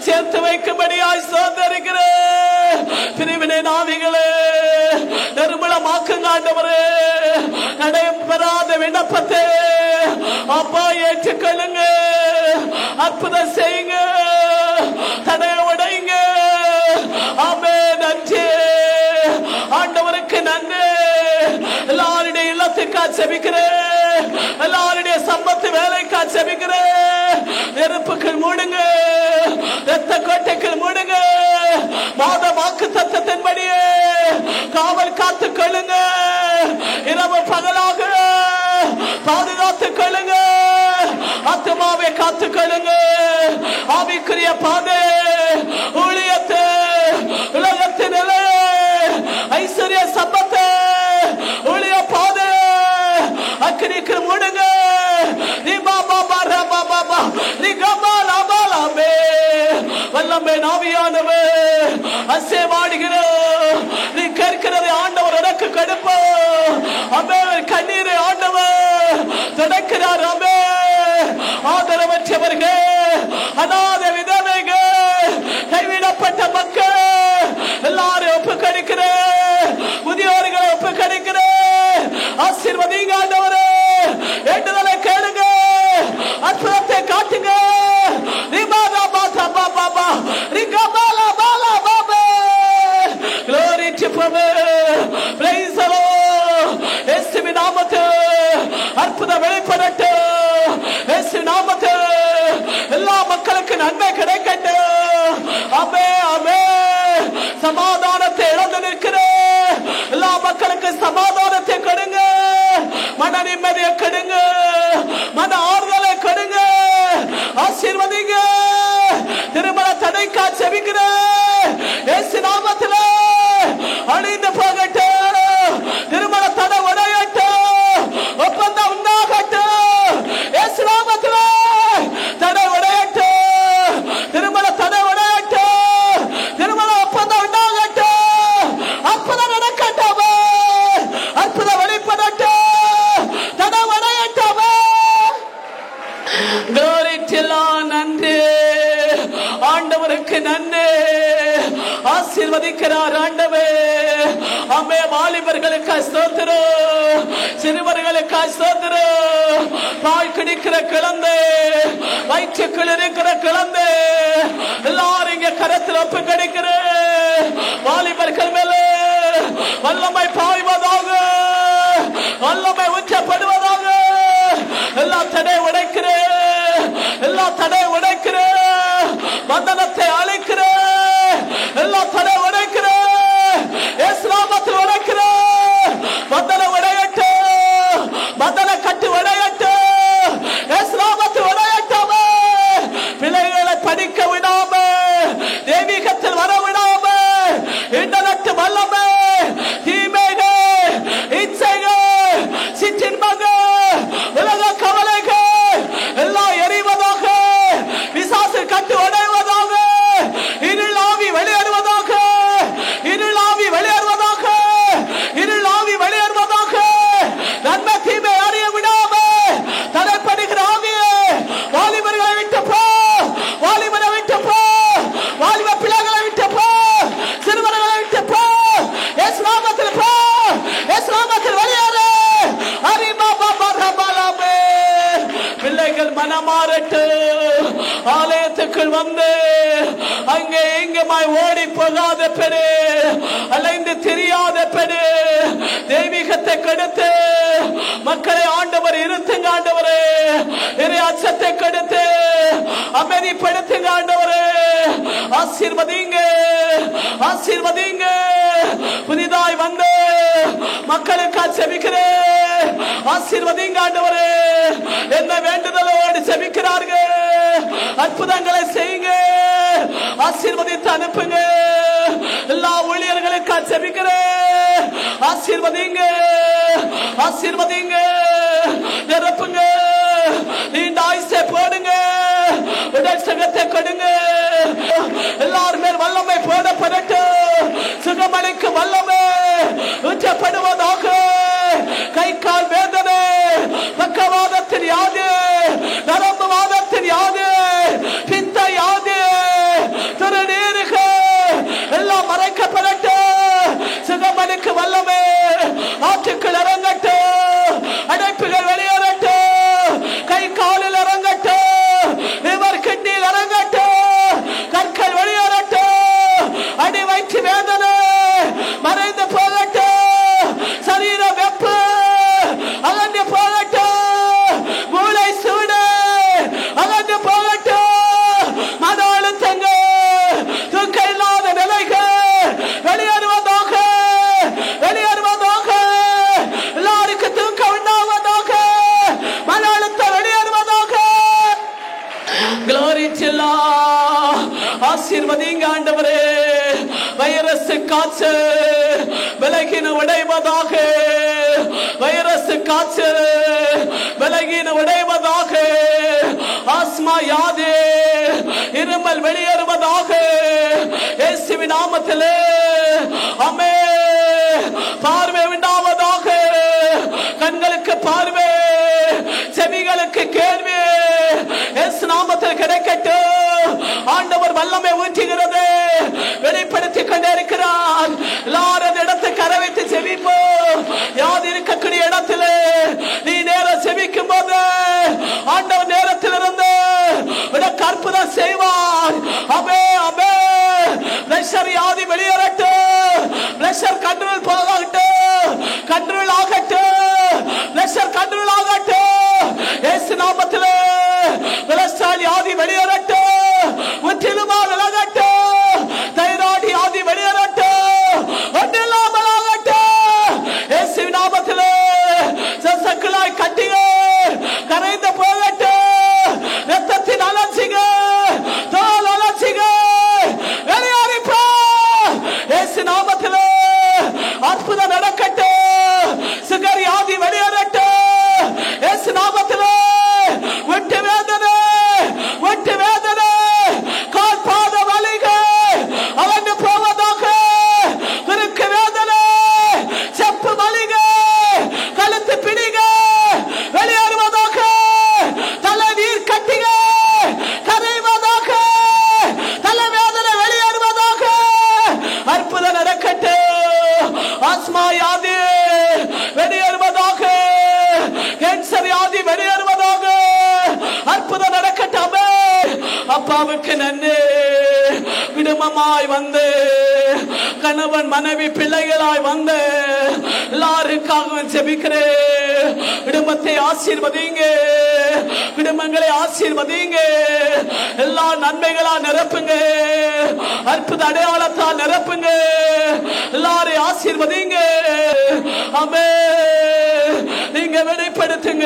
சேர்த்து வைக்கும்படியாய் சோதரிக்கிறேன். பிரிவினை நாவிகளே நிர்மூலமாக்குங்க ஆண்டவரே. நடைபெறாத விண்ணப்பத்தை அப்பா ஏற்றுக்கொள்ளுங்க. அற்புதம் செய்யுங்க. தடைய உடைங்க. ஆமென். நன்றி ஆண்டவருக்கு நன்றி. எல்லாருடைய இல்லத்துக்காக ஜெபிக்கிறேன். எல்லாருடைய சம்பத்து வேலைக்காக ஜெபிக்கிறேன். நெருப்புகள் மூடுங்க. இரத்த கோட்டைகள் மூடுங்க. மாத வாக்கு தத்தத்தின்படியே காவல் காத்துக் கொள்ளுங்க. இரவு பகலாக பாதுகாத்துக் கொள்ளுங்க. ஆத்மாவை காத்துக் கொள்ளுங்க. ஆவிக்குரிய பாதை ஊழியத்தை உலகத்தின் நிலை ஐஸ்வர்ய சம்பத்தை ஊழிய பாதை அக்கினிக்கு மூடுங்க. வல்லமை நாவியானவே அசைவாடுகிறோம். நீ கேட்கிறதை ஆண்டவர் எனக்கு கொடுப்போம். அமே கண்ணீரை ஆண்டவர் தொடக்கிறார். அமே ஆதரவற்றவர்கள், அநாத விதவைகள், கைவிடப்பட்ட மக்கள் எல்லாரும் ஒப்பு கிடைக்கிறேன். முதியோர்களை ஒப்பு கிடைக்கிறேன். ஆசீர்வதிங்க ஆண்டவரே. வேண்டுதலை கேளுங்க. அற்புதத்தை காட்டுங்க. Glory to God. Praise the Lord. இயேசுவின் நாமத்தில் அற்புதம் வெளிப்படட்டும். இயேசுவின் நாமத்தில் எல்லா மக்களுக்கு நன்மை கிடைக்கட்டும். ஆமென், ஆமென். சமாதானத்தை இழந்து நிற்கிற எல்லா மக்களுக்கு சமாதானத்தை கொடுங்க. மன நிம்மதியை கொடுங்க. மன ஆறுதலை கொடுங்க. ஆசீர்வதிங்க. திருமண தடைக்கா செவிக்கிற இயேசு நாமத்திலே அழிந்து போகட்டும். திருமண தடை உடையட்டும். ஒப்பந்தம் உண்டாகட்டும். இயேசு நாமத்திலே தடை உடையட்டும். திருமண தடை உடையட்டும். திருமண ஒப்பந்தம் உண்டாகட்டும். அற்புதம் நடக்கட்டும். அற்புதம் வெளிப்படட்டும். தடை உடையட்டும். Glory to Lord. நன்றி ஆண்டவருக்கு நன்றி. ஆசீர்வதிக்கிறார் ஆண்டவே. அம்மே வாலிபர்களுக்கு ஸ்தோத்திரம். சிறுவர்களுக்கு ஸ்தோத்திரம். பால் குடிக்கிற குழந்தை, வயிற்றுக்குள் இருக்கிற குழந்தை எல்லாரும் இங்க கரத்தில் ஒப்பு கிடைக்கிற வாலிபர்கள் மேல வல்லமை பாய்வதாக. வல்லமை உச்சப்படுவதாக. எல்லா தடை உடைக்கிறேன். வந்தனத்தை அழைக்கிறேன், எல்லா தடை உடைக்கிறேன், இயேசு நாமத்தில் உடைக்கிறேன். வந்தன உடையட்டும், வந்தன கட்டு உடையட்டும், இயேசு நாமத்தில் உடையட்டும். பிள்ளைகளை படிக்க விடாம, தெய்வீகத்தில் வர விடாம, இன்டர்நெட் வல்லமை, தீமைகள், இச்சைகள், சிற்றின்பங்கள், உலக கவலைகள் எல்லாம் எறிவதாக, பிசாசு கட்டு உடைவதாக, இருள் ஆவி வெளியேறுவதாக, இருள் ஆவி வெளியேறுவதாக, இருள் ஆவி வெளியேறுவதாக. நன்மை தீமை அறிய விடாம தடைப்படுகிற ஆவியே, வாலிபர்களை விட்டு போ, வாலிபரை விட்டு போ, வாலிப பிள்ளைகளை விட்டு போ, சிறுவர்களை விட்டு போ, இயேசு நாமத்தில் போ, இயேசு நாமத்தில் வெளியேறு. அரிமாபாபாபாலாமே. பிள்ளைகள் மனமாறட்டு, ஆலயத்துக்குள் வந்து அங்கே இங்குமாய் ஓடி போகாத பெரு, அலைந்து தெரியாத பெரு, தெய்வீகத்தை கெடுத்து மக்களை ஆண்டவர் இருத்துங்க ஆண்டவரே, இறை அச்சத்தை கெடுத்து அமைதிப்படுத்துங்க ஆண்டவரே. ஆசீர்வதிங்க, ஆசீர்வதிங்க. புதிதாய் வந்து மக்களுக்கு செபிக்கிறேன், ஆசீர்வதிங்க ஆண்டவரே. என்ன வேண்டுதலோடு செபிக்கிறார்கள், அற்புதங்களை செய்யுங்க, ஆசீர்வதித்து அனுப்புங்க. எல்லா ஊழியர்களுக்கு செபிக்கிறேன், ஆசீர்வதிங்க, ஆசீர்வதிங்க, நிரப்புங்க, நீண்ட ஆயுசை போடுங்க, உடல் சுகத்தை கொடுங்க. எல்லாரும் மேல் வல்லமை போடப்படட்டும், சுகமளிக்கு வல்லமை ஊற்றப்படுவதாக. கை கால் வேதனை, பக்கவாதத்தின் யாது, நரம்பு வாதத்தின் யாது, பித்த யாது, திருநீர்கள் எல்லாம் மறைக்கப்படட்டும், சுகமளிக்கு வல்லமை ஆற்றுக்கள் இறங்கட்டும், அடைப்புகள் வெளியேறட்டும், கை காலில் இறங்கட்டும், இவர் கிட்னியில் இறங்கட்டும், கற்கள் வெளியேறட்டும், அடி வயிற்று வேதனை மறைந்து போகட்டும், சரீர வெப்பு அகன்று போகட்டும், மூளை சூடு அகன்று போகட்டும், மன அழுத்தங்கள், தூக்கம் இல்லாத நிலைகள் வெளியேறுவதாக, வெளியேறுவதாக, எல்லாருக்கும் தூக்கம் உண்டாவதாக, மன அழுத்தம் வெளியேறுவதாக. Glory to Allah. ஆசீர்வதிங்க ஆண்டவரே. வைரஸ் காய்ச்சல் விலகின உடைவதாக, வைரஸ் காய்ச்சல் விலகின உடைவதாக, ஆஸ்மா யாது இருமல் வெளியேறுவதாக, இயேசுவின் நாமத்திலே ஆமென். பார்வை உண்டாவதாக, கண்களுக்கு பார்வை, செவிகளுக்கு கேள்வி, இயேசு நாமத்தில் கிடைக்கட்டும். ஆண்டவர் வல்லமை ஊற்றுகிறது, வெளிப்படுத்திக் கொண்டே இருக்கிறார். எல்லாரும் இடத்தை கரை வைத்து செவிப்போம். யாது இருக்கக்கூடிய இடத்துல நீ நேரம் செவிக்கும் போது ஆண்டவர் நேரத்தில் இருந்து உனக்கு அற்புதம் செய்வார். அமே அமே. பிரஷர் யாதி வெளியேறட்டும், பிரஷர் கண்ட்ரோல் போகட்டும், கண்ட்ரோல் ஆகட்டும், பிரஷர் கண்ட்ரோல் ஆகட்டும், இயேசு நாமத்திலே பிரஷர் யாதி வெளியேறட்டும், முற்றிலுமா விலகட்டும், தைராய்டு யாதி வெளியேறட்டும், ஒன்றில்லாமல் ஆகட்டும், இயேசு நாமத்திலே சக்குலாய் கட்டிகள் கரைந்து போகட்டும், ரத்தத்தின் அலர்ச்சிகள், தோல் அலர்ச்சிகள் வெளியேறி போ, இயேசு நாமத்திலே அற்புதம் நடக்கட்டும், சுகர் யாதி வெளியேறட்டும், இயேசு நாமத்திலே விட்டு வேதனை, விட்டு வேதனை, கால் பாத வலிகள் அகன்று போவதாக, குறுக்கு வேதனை, செப்பு வலிகள், கழுத்து பிடிகள் வெளியேறுவதாக, தலை நீர் கட்டிகள் கரைவதாக, தலைவேதனை வெளியேறுவதாக, அற்புதம் நடக்கட்டும். ஆஸ்மா யாதி வெளியேறுவதாக, கேன்சர் யாதி வெளியேறுவதாக, அற்புதம் நடக்கட்டும். அப்பாவுக்கு நன்றி. குடும்பமாய் வந்து கணவன் மனைவி பிள்ளைகளாய் வந்து எல்லாருக்காகவும் ஜெபிக்கிறேன். குடும்பத்தை ஆசீர்வதிங்க, குடும்பங்களை ஆசீர்வதிங்க. எல்லா நன்மைகளா நிரப்புங்க. அற்புத அடையாளத்தால் நிரப்புங்க. எல்லாரையும் ஆசீர்வதிங்க. ஆமென். நீங்க வெளிப்படுத்துங்க,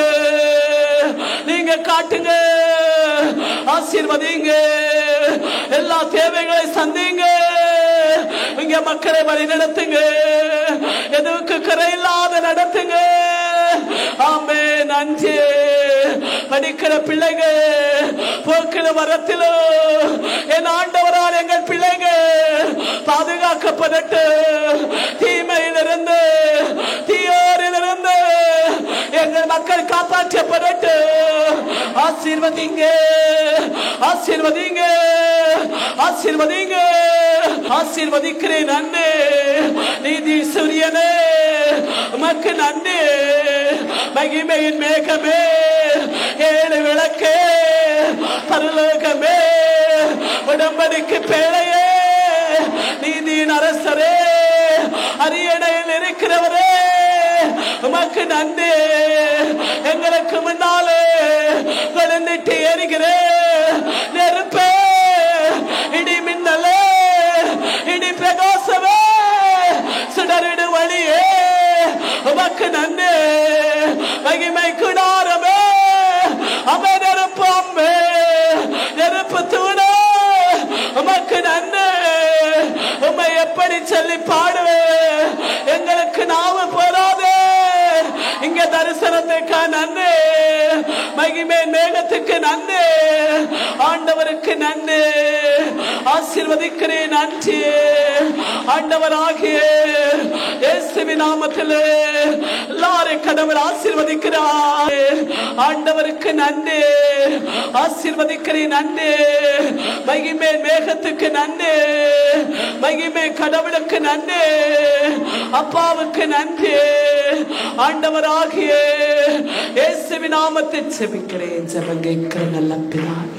நீங்க காட்டுங்க, ஆசீர்வதிங்க. எல்லா தேவைகளை சந்திங்க. இங்க மக்களை வழி நடத்துங்க. எதுக்கு குறையில்லாத நடத்துங்க. ஆமென். நன்றி. படிக்கிற பிள்ளைகள் போக்கில வரத்திலோ என் ஆண்டவரால் எங்கள் பிள்ளைகள் பாதுகாக்கப்படட்டு. தீமையிலிருந்து தீயோரிலிருந்து எங்கள் மக்கள் காப்பாற்றப்படட்டு. ஆசீர்வதிங்க, ஆசீர்வதிங்க, ஆசீர்வதிங்க. ஆசீர்வதிக்கிறேன் அண்ணே. நீதி சூரியனே உமக்கு நன்றி. மகிமையின் மேகமே, ஏழு விளக்கே, பரலோகமே, உடம்படிக்கு பேழையே, நீதியின் அரசரே, அரியணையில் இருக்கிறவரே உமக்கு நன்றி. எங்களுக்கு முன்னாலே கொழுந்திட்டு எரிகிறே நெருப்பே, இடி மின்னலே, இடி பிரகாசமே, சுடரிடு வழியே உமக்கு நன்றி. மகிமை குடாரமே, அமை நெருப்பு அம்மே, நெருப்பு தூணே உமக்கு நன்றி. உம்மை எப்படி சொல்லி பாடுவேன்? எங்களுக்கு நாம போராது. இங்க தரிசனத்துக்கு நன்றி, மகிமை மேகத்துக்கு நன்றி, ஆண்டவருக்கு நன்றி. ஆசீர்வதிக்கிறேன் நன்றி. ஆண்டவராகிய இயேசுவின் நாமத்தில் எல்லாரையும் கடவுள் ஆசீர்வதிக்கிறார். ஆண்டவருக்கு நன்றி. ஆசீர்வதிக்கிறேன் நன்றி. மகிமை மேகத்துக்கு நன்றி, மகிமை கடவுளுக்கு நன்றி, அப்பாவுக்கு நன்றி. ஆண்டவராகிய இயேசுவின் நாமத்தில் ஜெபிக்கிறேன். ஜெபம் கேட்கிற நல்ல பிதாவே.